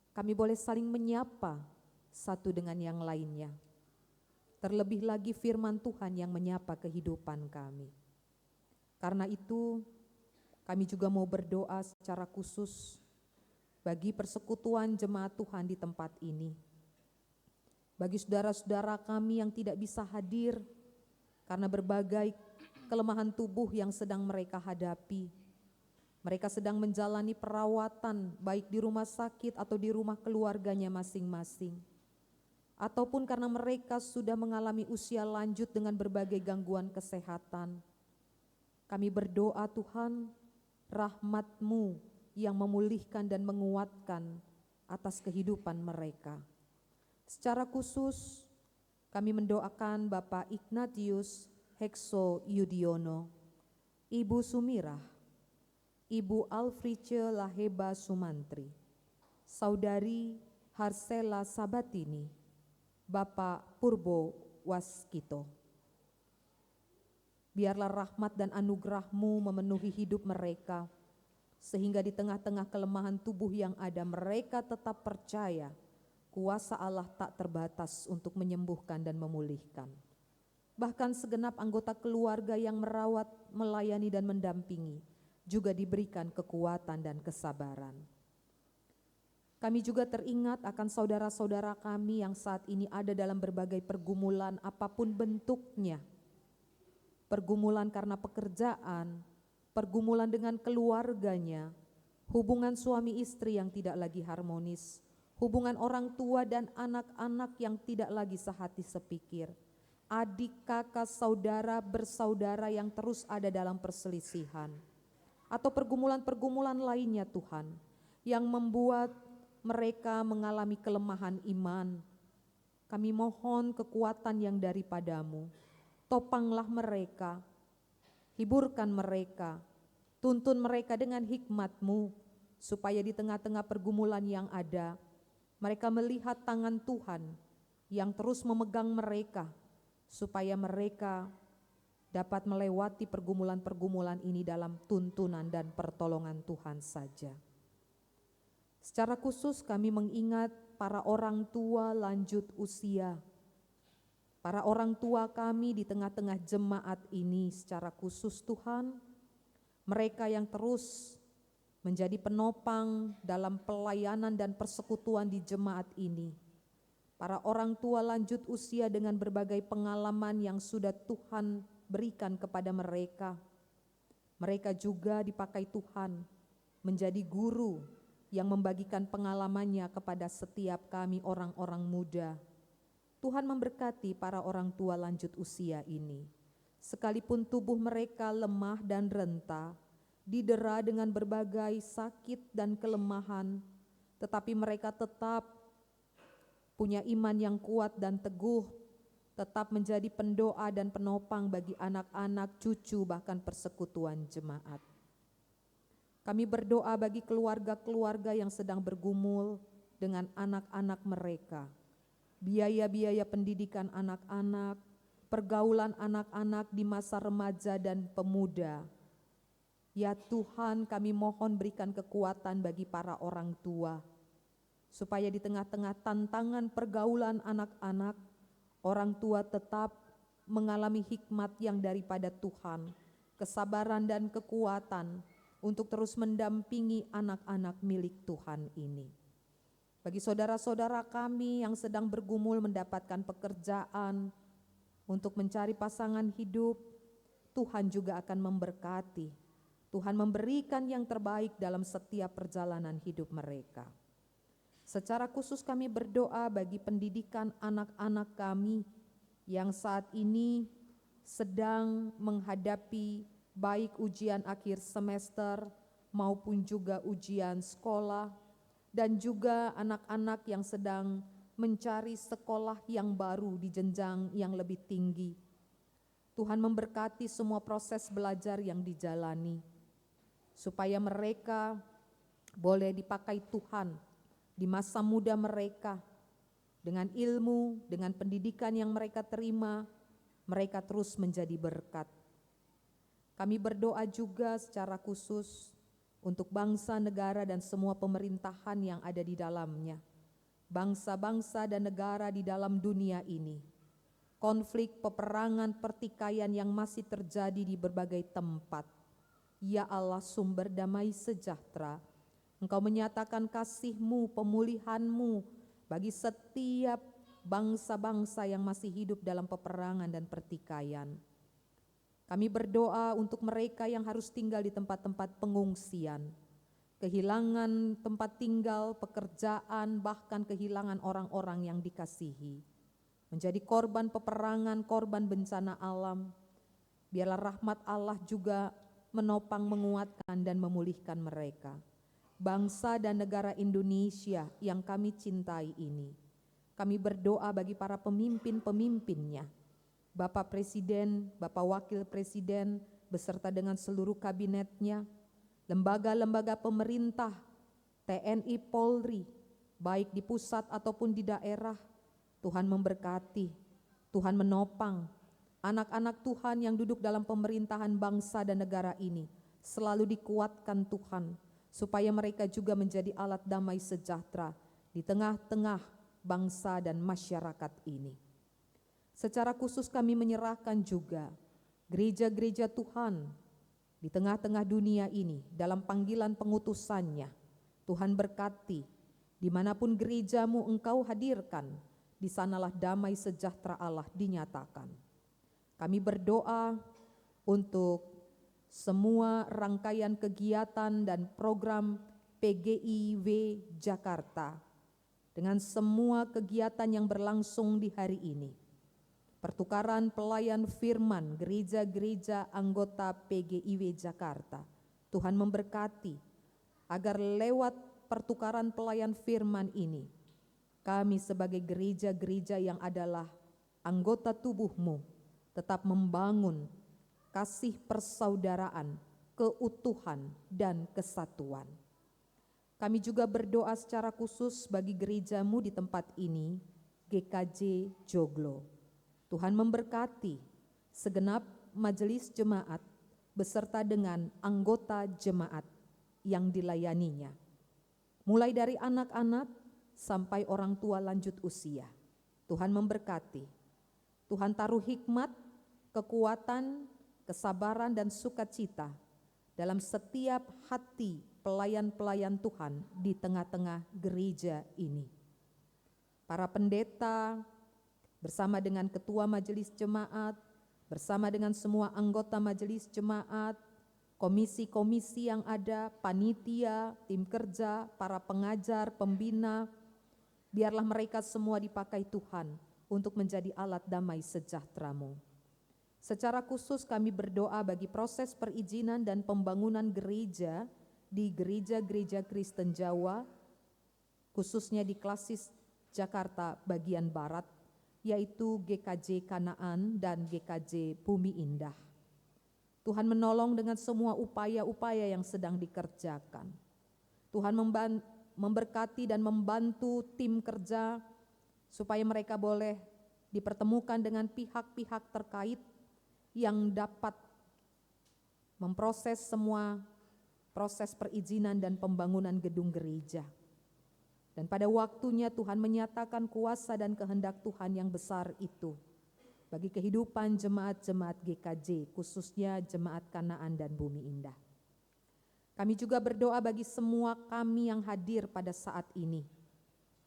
kami boleh saling menyapa satu dengan yang lainnya. Terlebih lagi firman Tuhan yang menyapa kehidupan kami. Karena itu, kami juga mau berdoa secara khusus bagi persekutuan jemaat Tuhan di tempat ini. Bagi saudara-saudara kami yang tidak bisa hadir karena berbagai kelemahan tubuh yang sedang mereka hadapi. Mereka sedang menjalani perawatan baik di rumah sakit atau di rumah keluarganya masing-masing. Ataupun karena mereka sudah mengalami usia lanjut dengan berbagai gangguan kesehatan. Kami berdoa Tuhan, rahmat-Mu yang memulihkan dan menguatkan atas kehidupan mereka. Secara khusus, kami mendoakan Bapak Ignatius Hekso Yudiono, Ibu Sumirah, Ibu Alfrice Laheba Sumantri, Saudari Harsela Sabatini, Bapak Purbo Waskito. Biarlah rahmat dan anugerah-Mu memenuhi hidup mereka, sehingga di tengah-tengah kelemahan tubuh yang ada, mereka tetap percaya kuasa Allah tak terbatas untuk menyembuhkan dan memulihkan. Bahkan segenap anggota keluarga yang merawat, melayani dan mendampingi juga diberikan kekuatan dan kesabaran. Kami juga teringat akan saudara-saudara kami yang saat ini ada dalam berbagai pergumulan apapun bentuknya. Pergumulan karena pekerjaan, pergumulan dengan keluarganya, hubungan suami istri yang tidak lagi harmonis, hubungan orang tua dan anak-anak yang tidak lagi sehati sepikir, adik, kakak, saudara, bersaudara yang terus ada dalam perselisihan, atau pergumulan-pergumulan lainnya Tuhan, yang membuat mereka mengalami kelemahan iman. Kami mohon kekuatan yang daripada-Mu, topanglah mereka, hiburkan mereka, tuntun mereka dengan hikmat-Mu, supaya di tengah-tengah pergumulan yang ada, mereka melihat tangan Tuhan yang terus memegang mereka, supaya mereka dapat melewati pergumulan-pergumulan ini dalam tuntunan dan pertolongan Tuhan saja. Secara khusus kami mengingat para orang tua lanjut usia, para orang tua kami di tengah-tengah jemaat ini secara khusus Tuhan, mereka yang terus menjadi penopang dalam pelayanan dan persekutuan di jemaat ini. Para orang tua lanjut usia dengan berbagai pengalaman yang sudah Tuhan berikan kepada mereka. Mereka juga dipakai Tuhan menjadi guru yang membagikan pengalamannya kepada setiap kami orang-orang muda. Tuhan memberkati para orang tua lanjut usia ini. Sekalipun tubuh mereka lemah dan renta, didera dengan berbagai sakit dan kelemahan, tetapi mereka tetap punya iman yang kuat dan teguh, tetap menjadi pendoa dan penopang bagi anak-anak, cucu, bahkan persekutuan jemaat. Kami berdoa bagi keluarga-keluarga yang sedang bergumul dengan anak-anak mereka, biaya-biaya pendidikan anak-anak, pergaulan anak-anak di masa remaja dan pemuda. Ya Tuhan, kami mohon berikan kekuatan bagi para orang tua, supaya di tengah-tengah tantangan pergaulan anak-anak, orang tua tetap mengalami hikmat yang daripada Tuhan, kesabaran dan kekuatan untuk terus mendampingi anak-anak milik Tuhan ini. Bagi saudara-saudara kami yang sedang bergumul mendapatkan pekerjaan untuk mencari pasangan hidup, Tuhan juga akan memberkati. Tuhan memberikan yang terbaik dalam setiap perjalanan hidup mereka. Secara khusus kami berdoa bagi pendidikan anak-anak kami yang saat ini sedang menghadapi baik ujian akhir semester maupun juga ujian sekolah, dan juga anak-anak yang sedang mencari sekolah yang baru di jenjang yang lebih tinggi. Tuhan memberkati semua proses belajar yang dijalani, supaya mereka boleh dipakai Tuhan di masa muda mereka. Dengan ilmu, dengan pendidikan yang mereka terima, mereka terus menjadi berkat. Kami berdoa juga secara khusus untuk bangsa, negara, dan semua pemerintahan yang ada di dalamnya. Bangsa-bangsa dan negara di dalam dunia ini. Konflik, peperangan, pertikaian yang masih terjadi di berbagai tempat. Ya Allah, sumber damai sejahtera, Engkau menyatakan kasih-Mu, pemulihan-Mu bagi setiap bangsa-bangsa yang masih hidup dalam peperangan dan pertikaian. Kami berdoa untuk mereka yang harus tinggal di tempat-tempat pengungsian, kehilangan tempat tinggal, pekerjaan, bahkan kehilangan orang-orang yang dikasihi, menjadi korban peperangan, korban bencana alam. Biarlah rahmat Allah juga menopang, menguatkan, dan memulihkan mereka. Bangsa dan negara Indonesia yang kami cintai ini, kami berdoa bagi para pemimpin-pemimpinnya, Bapak Presiden, Bapak Wakil Presiden, beserta dengan seluruh kabinetnya, lembaga-lembaga pemerintah, TNI, Polri, baik di pusat ataupun di daerah. Tuhan memberkati, Tuhan menopang, anak-anak Tuhan yang duduk dalam pemerintahan bangsa dan negara ini selalu dikuatkan Tuhan, supaya mereka juga menjadi alat damai sejahtera di tengah-tengah bangsa dan masyarakat ini. Secara khusus kami menyerahkan juga gereja-gereja Tuhan di tengah-tengah dunia ini dalam panggilan pengutusannya. Tuhan berkati, dimanapun gerejamu Engkau hadirkan, di sanalah damai sejahtera Allah dinyatakan. Kami berdoa untuk semua rangkaian kegiatan dan program PGIW Jakarta dengan semua kegiatan yang berlangsung di hari ini. Pertukaran pelayan firman gereja-gereja anggota PGIW Jakarta. Tuhan memberkati agar lewat pertukaran pelayan firman ini, kami sebagai gereja-gereja yang adalah anggota tubuh-Mu tetap membangun kasih persaudaraan, keutuhan, dan kesatuan. Kami juga berdoa secara khusus bagi gereja-Mu di tempat ini, GKJ Joglo. Tuhan memberkati segenap majelis jemaat beserta dengan anggota jemaat yang dilayaninya, mulai dari anak-anak sampai orang tua lanjut usia. Tuhan memberkati. Tuhan taruh hikmat, kekuatan, kesabaran, dan sukacita dalam setiap hati pelayan-pelayan Tuhan di tengah-tengah gereja ini. Para pendeta bersama dengan ketua majelis jemaat, bersama dengan semua anggota majelis jemaat, komisi-komisi yang ada, panitia, tim kerja, para pengajar, pembina, biarlah mereka semua dipakai Tuhan untuk menjadi alat damai sejahtera-Mu. Secara khusus kami berdoa bagi proses perizinan dan pembangunan gereja di gereja-gereja Kristen Jawa, khususnya di Klasis Jakarta bagian Barat, yaitu GKJ Kanaan dan GKJ Bumi Indah. Tuhan menolong dengan semua upaya-upaya yang sedang dikerjakan. Tuhan memberkati dan membantu tim kerja supaya mereka boleh dipertemukan dengan pihak-pihak terkait yang dapat memproses semua proses perizinan dan pembangunan gedung gereja. Dan pada waktunya Tuhan menyatakan kuasa dan kehendak Tuhan yang besar itu bagi kehidupan jemaat-jemaat GKJ, khususnya jemaat Kanaan dan Bumi Indah. Kami juga berdoa bagi semua kami yang hadir pada saat ini.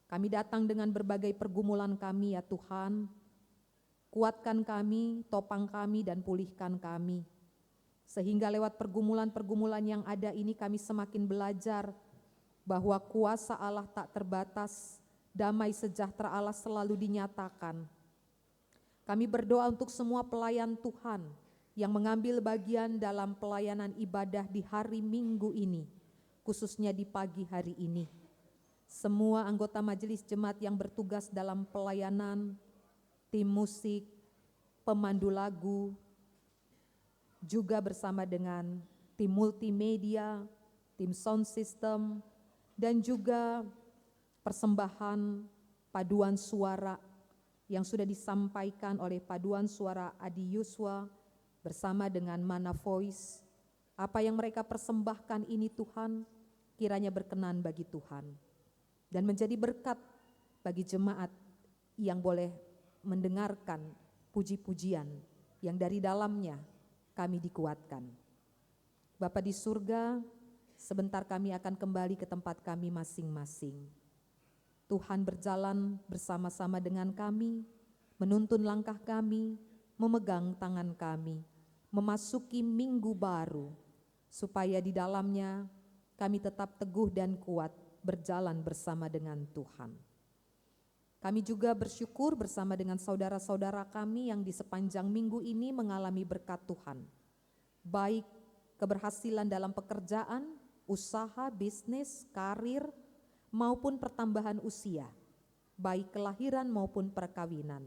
Kami datang dengan berbagai pergumulan kami ya Tuhan. Kuatkan kami, topang kami, dan pulihkan kami. Sehingga lewat pergumulan-pergumulan yang ada ini kami semakin belajar bahwa kuasa Allah tak terbatas, damai sejahtera Allah selalu dinyatakan. Kami berdoa untuk semua pelayan Tuhan yang mengambil bagian dalam pelayanan ibadah di hari Minggu ini, khususnya di pagi hari ini. Semua anggota majelis jemaat yang bertugas dalam pelayanan, tim musik, pemandu lagu, juga bersama dengan tim multimedia, tim sound system, dan juga persembahan paduan suara yang sudah disampaikan oleh paduan suara Adi Yuswa bersama dengan Mana Voice. Apa yang mereka persembahkan ini Tuhan, kiranya berkenan bagi Tuhan dan menjadi berkat bagi jemaat yang boleh mendengarkan puji-pujian yang dari dalamnya kami dikuatkan. Bapa di surga, sebentar kami akan kembali ke tempat kami masing-masing. Tuhan berjalan bersama-sama dengan kami, menuntun langkah kami, memegang tangan kami, memasuki minggu baru, supaya di dalamnya kami tetap teguh dan kuat berjalan bersama dengan Tuhan. Kami juga bersyukur bersama dengan saudara-saudara kami yang di sepanjang minggu ini mengalami berkat Tuhan, baik keberhasilan dalam pekerjaan, usaha, bisnis, karir, maupun pertambahan usia, baik kelahiran maupun perkawinan.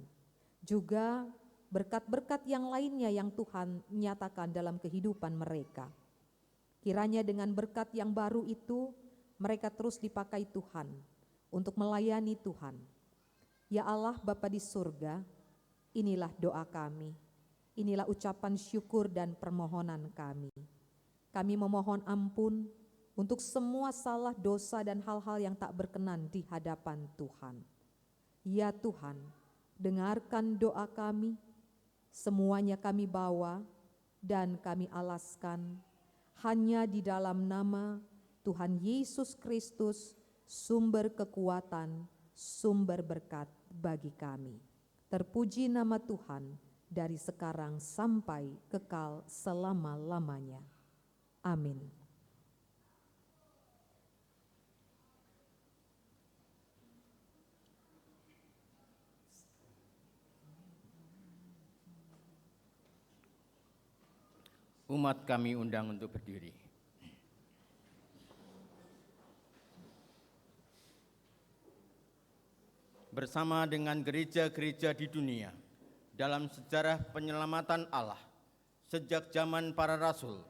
Juga berkat-berkat yang lainnya yang Tuhan nyatakan dalam kehidupan mereka. Kiranya dengan berkat yang baru itu, mereka terus dipakai Tuhan untuk melayani Tuhan. Ya Allah Bapa di surga, inilah doa kami, inilah ucapan syukur dan permohonan kami. Kami memohon ampun untuk semua salah, dosa, dan hal-hal yang tak berkenan di hadapan Tuhan. Ya Tuhan, dengarkan doa kami, semuanya kami bawa dan kami alaskan hanya di dalam nama Tuhan Yesus Kristus, sumber kekuatan, sumber berkat bagi kami. Terpuji nama Tuhan dari sekarang sampai kekal selama-lamanya. Amin. Umat kami undang untuk berdiri. Bersama dengan gereja-gereja di dunia, dalam sejarah penyelamatan Allah, sejak zaman para rasul,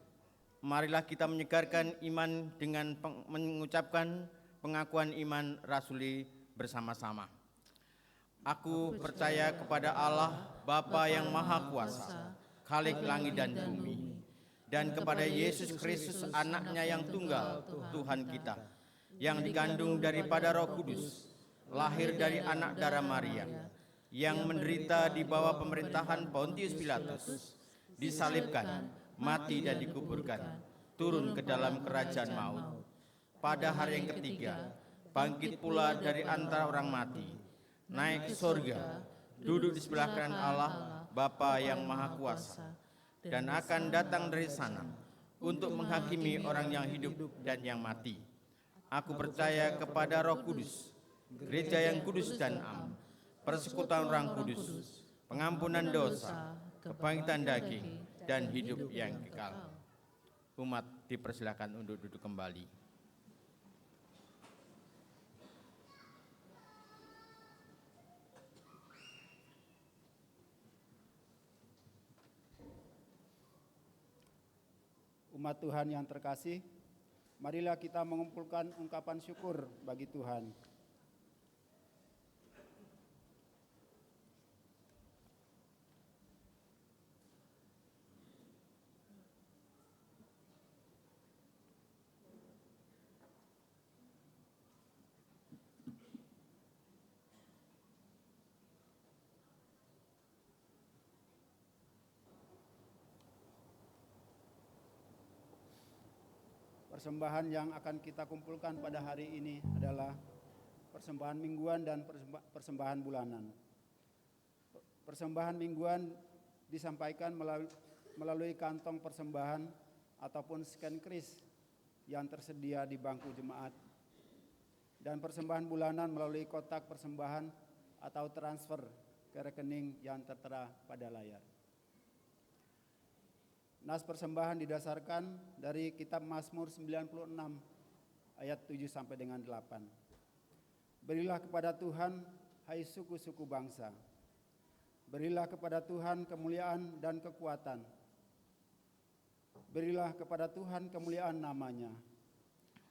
marilah kita menyegarkan iman dengan mengucapkan pengakuan iman rasuli bersama-sama. Aku percaya kepada Allah, Bapa yang Maha Kuasa, Khalik langit dan bumi, dan kepada Yesus Kristus anaknya yang tunggal, Tuhan kita, yang dikandung daripada Roh Kudus, lahir dari anak darah Maria, yang menderita di bawah pemerintahan Pontius Pilatus, disalibkan, mati dan dikuburkan, turun ke dalam kerajaan maut. Pada hari yang ketiga, bangkit pula dari antara orang mati, naik ke surga, duduk di sebelah kanan Allah, Bapa yang Maha Kuasa, dan akan datang dari sana untuk menghakimi orang yang hidup dan yang mati. Aku percaya kepada Roh Kudus, gereja yang kudus dan am, persekutuan orang kudus, pengampunan dosa, kebangkitan daging, dan hidup yang kekal. Umat dipersilakan untuk duduk kembali. Umat Tuhan yang terkasih, marilah kita mengumpulkan ungkapan syukur bagi Tuhan. Persembahan yang akan kita kumpulkan pada hari ini adalah persembahan mingguan dan persembahan bulanan. Persembahan mingguan disampaikan melalui kantong persembahan ataupun scan kris yang tersedia di bangku jemaat. Dan persembahan bulanan melalui kotak persembahan atau transfer ke rekening yang tertera pada layar. Nas persembahan didasarkan dari kitab Mazmur 96 ayat 7 sampai dengan 8. Berilah kepada Tuhan, hai suku-suku bangsa. Berilah kepada Tuhan kemuliaan dan kekuatan. Berilah kepada Tuhan kemuliaan namanya.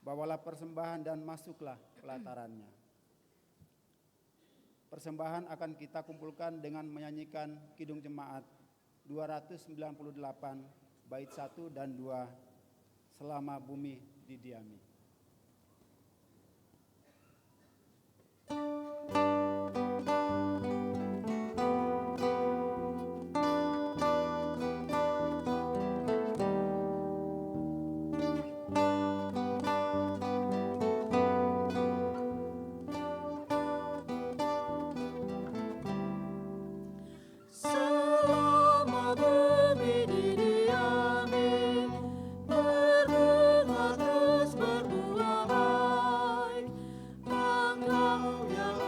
Bawalah persembahan dan masuklah pelatarannya. Persembahan akan kita kumpulkan dengan menyanyikan Kidung Jemaat 298 bait 1 dan 2 selama bumi didiami. Selama bumi didiami, berbunga terus berbuah baik. Engkau yang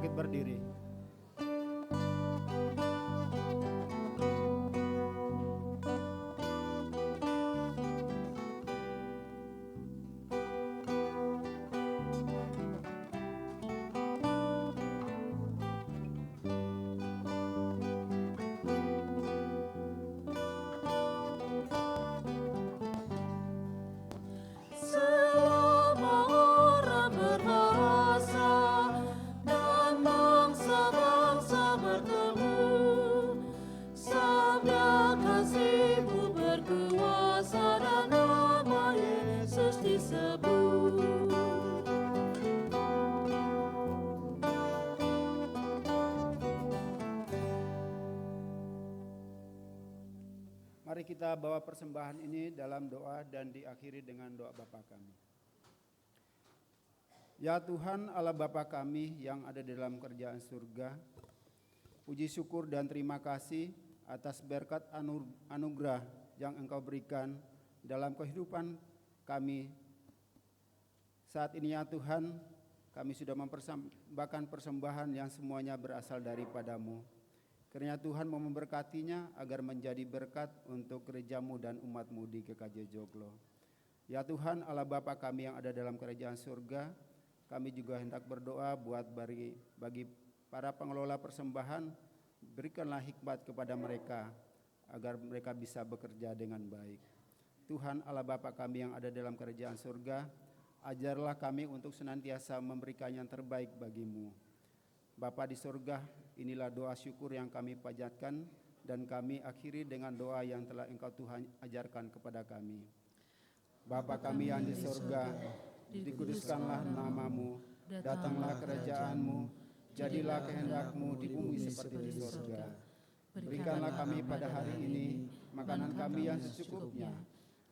bangkit berdiri. Selama orang berbahasa dan bangsa-bangsa bertemu, sabda kasih-Mu berkuasa dan nama Yesus disebut. Mari kita bawa persembahan ini dalam doa dan diakhiri dengan doa Bapa kami. Ya Tuhan Allah Bapa kami yang ada di dalam kerajaan surga, puji syukur dan terima kasih atas berkat anugerah yang Engkau berikan dalam kehidupan kami. Saat ini ya Tuhan, kami sudah mempersembahkan persembahan yang semuanya berasal daripada-Mu. Kiranya Tuhan mau memberkatinya agar menjadi berkat untuk gereja-Mu dan umat-Mu di GKJ Joglo. Ya Tuhan Allah Bapa kami yang ada dalam kerajaan surga, kami juga hendak berdoa buat bagi para pengelola persembahan, berikanlah hikmat kepada mereka agar mereka bisa bekerja dengan baik. Tuhan Allah Bapa kami yang ada dalam kerajaan surga, ajarlah kami untuk senantiasa memberikan yang terbaik bagi-Mu. Bapa di surga, inilah doa syukur yang kami panjatkan dan kami akhiri dengan doa yang telah Engkau Tuhan ajarkan kepada kami. Bapa kami yang di surga, dikuduskanlah nama-Mu, datanglah kerajaan-Mu, jadilah kehendak-Mu di bumi seperti di surga. Berikanlah kami pada hari ini makanan kami yang secukupnya,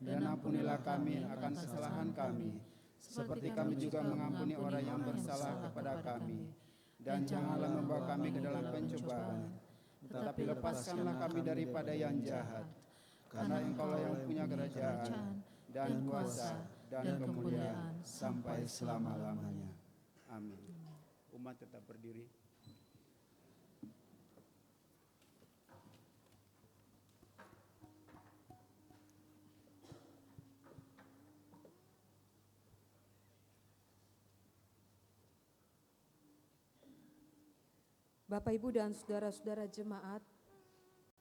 dan ampunilah kami akan kesalahan kami, seperti kami juga mengampuni orang yang bersalah kepada kami. Dan janganlah membawa kami ke dalam pencobaan, tetapi lepaskanlah kami daripada yang jahat. Karena Engkau yang punya kerajaan dan kuasa dan kemuliaan sampai selama-lamanya. Amin. Umat tetap berdiri. Bapak, Ibu, dan saudara-saudara jemaat,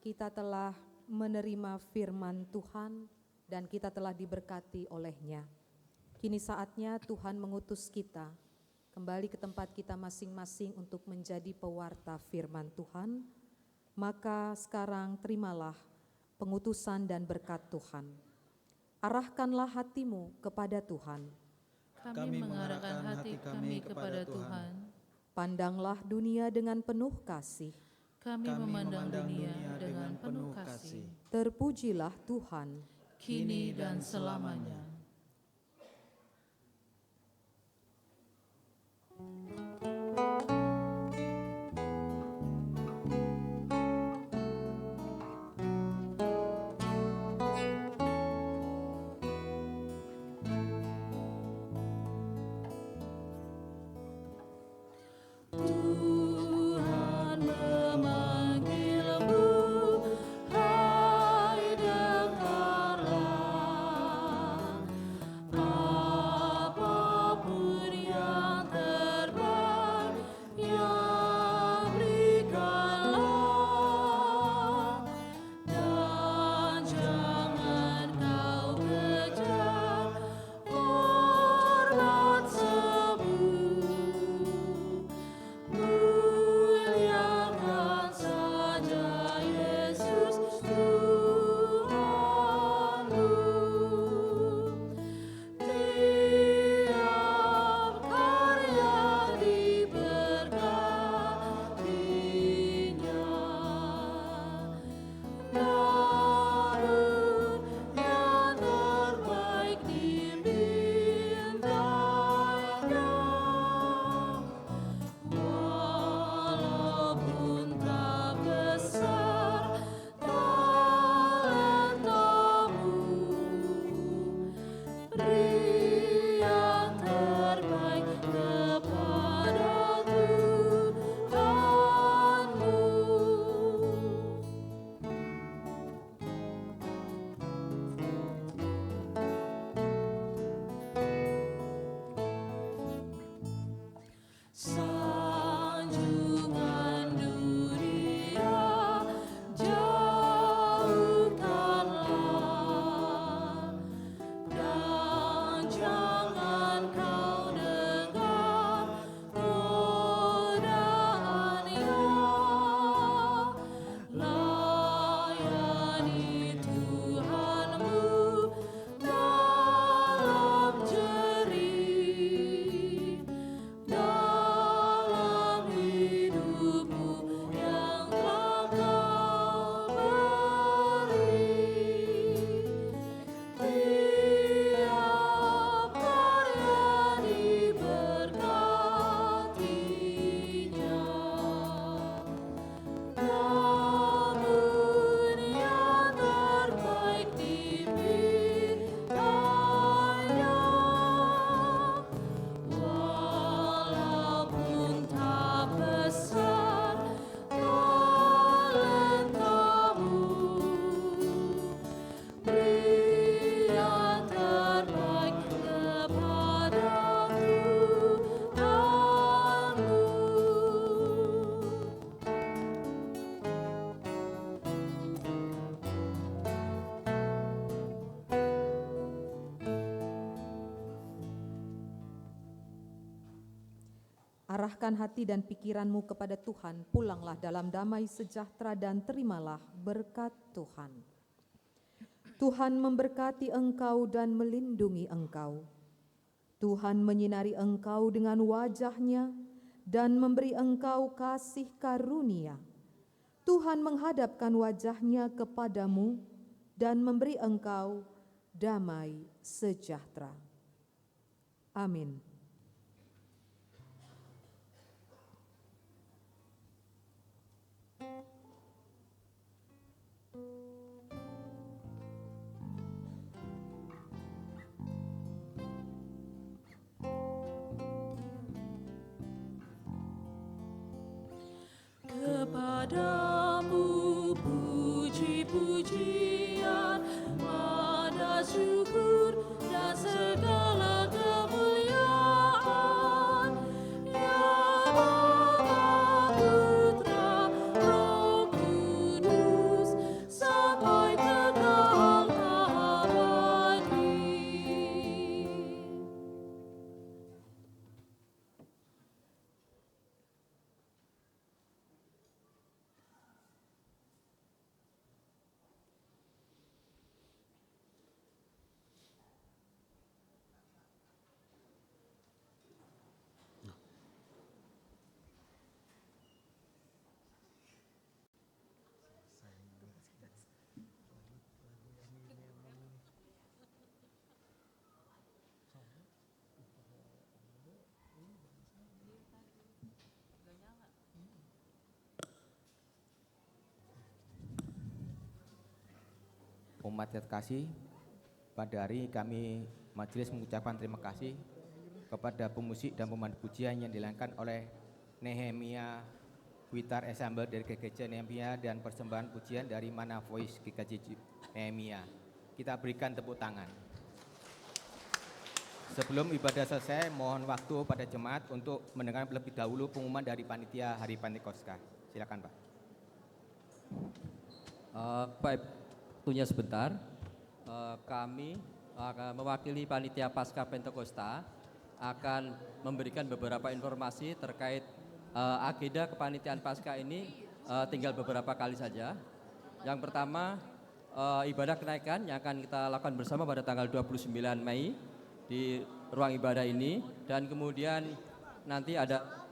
kita telah menerima firman Tuhan dan kita telah diberkati olehnya. Kini saatnya Tuhan mengutus kita kembali ke tempat kita masing-masing untuk menjadi pewarta firman Tuhan. Maka sekarang terimalah pengutusan dan berkat Tuhan. Arahkanlah hatimu kepada Tuhan. Kami mengarahkan hati kami kepada Tuhan. Pandanglah dunia dengan penuh kasih. Kami memandang dunia dengan penuh kasih, Terpujilah Tuhan. kini dan selamanya. Tuhan memanggilmu, hai dengarlah. Apapun yang terbaik, ya berikanlah. Dan jangan kau kejar hormat semu. Muliakan saja Yesus Tuhanmu. Tiap karya diberkatinya, namun yang terbaik dimintanya. Walaupun tak besar talentamu, beri yang terbaik kepada Tuhan. Arahkan hati dan pikiranmu kepada Tuhan, pulanglah dalam damai sejahtera dan terimalah berkat Tuhan. Tuhan memberkati engkau dan melindungi engkau. Tuhan menyinari engkau dengan wajah-Nya dan memberi engkau kasih karunia. Tuhan menghadapkan wajah-Nya kepadamu dan memberi engkau damai sejahtera. Amin. Kepadamu puji-pujian, pada syukur dan segala kemuliaan, ya Bapa, Putra, Roh Kudus, sampai kekal abadi. Umat yang terkasih, pada hari ini kami majelis mengucapkan terima kasih kepada pemusik dan pemandu pujian yang dilakukan oleh Nehemia Witar Ensemble dari GKJ Nehemia dan persembahan pujian dari Mana Voice GKJ Nehemia. Kita berikan tepuk tangan. Sebelum ibadah selesai, mohon waktu pada jemaat untuk mendengar lebih dahulu pengumuman dari panitia Hari Pentakosta. Silakan, Pak. Waktunya sebentar, kami mewakili panitia Pasca Pentakosta akan memberikan beberapa informasi terkait agenda kepanitiaan Pasca ini, tinggal beberapa kali saja. Yang pertama, ibadah kenaikan yang akan kita lakukan bersama pada tanggal 29 Mei di ruang ibadah ini, dan kemudian nanti ada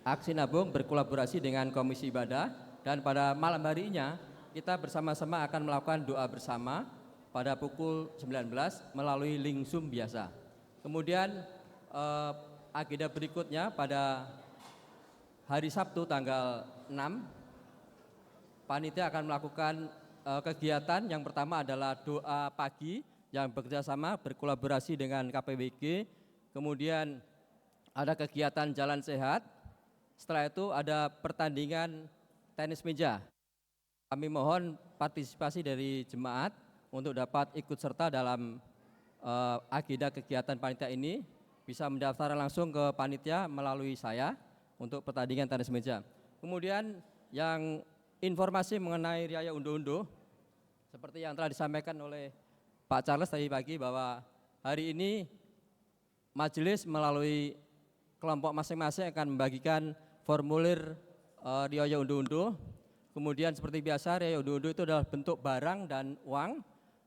aksi nabung berkolaborasi dengan Komisi Ibadah, dan pada malam harinya kita bersama-sama akan melakukan doa bersama pada pukul 19 melalui link Zoom biasa. Kemudian agenda berikutnya pada hari Sabtu tanggal 6, panitia akan melakukan kegiatan. Yang pertama adalah doa pagi yang bekerjasama berkolaborasi dengan KPWG. Kemudian ada kegiatan jalan sehat. Setelah itu ada pertandingan tenis meja. Kami mohon partisipasi dari jemaat untuk dapat ikut serta dalam agenda kegiatan panitia ini. Bisa mendaftar langsung ke panitia melalui saya untuk pertandingan tenis meja. Kemudian yang informasi mengenai Riaya Undo-Undo, seperti yang telah disampaikan oleh Pak Charles tadi pagi, bahwa hari ini majelis melalui kelompok masing-masing akan membagikan formulir Riaya Undo-Undo. Kemudian seperti biasa, Riaya Undo-Undo itu adalah bentuk barang dan uang.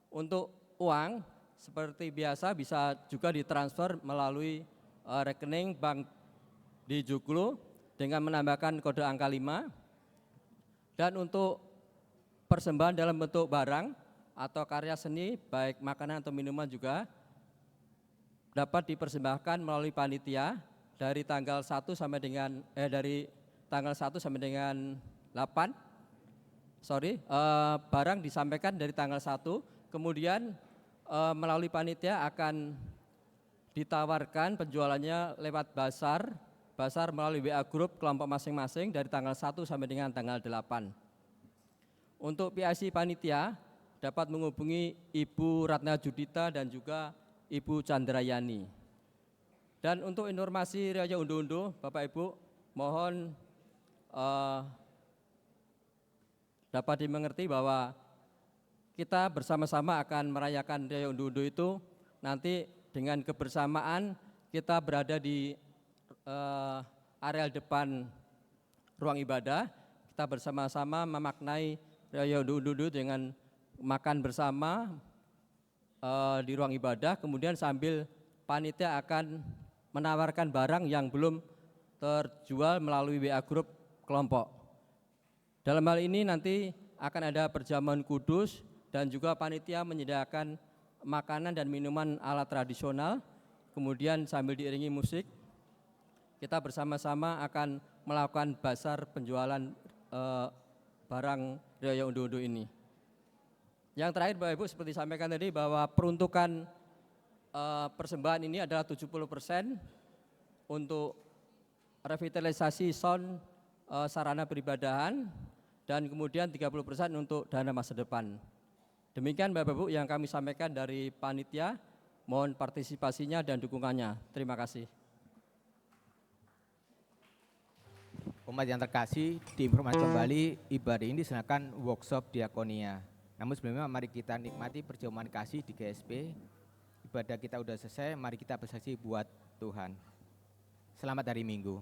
Untuk uang seperti biasa bisa juga ditransfer melalui rekening bank di Joglo dengan menambahkan kode angka 5. Dan untuk persembahan dalam bentuk barang atau karya seni, baik makanan atau minuman, juga dapat dipersembahkan melalui panitia dari tanggal 1 sampai dengan dari tanggal 1 sampai dengan 8. Barang disampaikan dari tanggal 1, kemudian melalui panitia akan ditawarkan penjualannya lewat basar melalui WA Group kelompok masing-masing dari tanggal 1 sampai dengan tanggal 8. Untuk PIC panitia dapat menghubungi Ibu Ratna Judita dan juga Ibu Chandrayani. Dan untuk informasi Riaya Undo-Undo, Bapak Ibu, mohon dapat dimengerti bahwa kita bersama-sama akan merayakan Riaya Undo-Undo itu nanti dengan kebersamaan kita berada di areal depan ruang ibadah, kita bersama-sama memaknai Raya Undu-Undu dengan makan bersama di ruang ibadah, kemudian sambil panitia akan menawarkan barang yang belum terjual melalui WA Group kelompok. Dalam hal ini nanti akan ada perjamuan kudus dan juga panitia menyediakan makanan dan minuman ala tradisional, kemudian sambil diiringi musik, kita bersama-sama akan melakukan bazar penjualan barang Raya Undu-Undu ini. Yang terakhir Bapak Ibu, seperti sampaikan tadi bahwa peruntukan persembahan ini adalah 70% untuk revitalisasi sound sarana peribadahan dan kemudian 30% untuk dana masa depan. Demikian Bapak Ibu yang kami sampaikan dari panitia, mohon partisipasinya dan dukungannya. Terima kasih. Umat yang terkasih, diinformasikan kembali ibadah ini diselenggarakan workshop diakonia. Namun sebelumnya mari kita nikmati perjamuan kasih di GSP. Ibadah kita sudah selesai, mari kita bersaksi buat Tuhan. Selamat hari Minggu.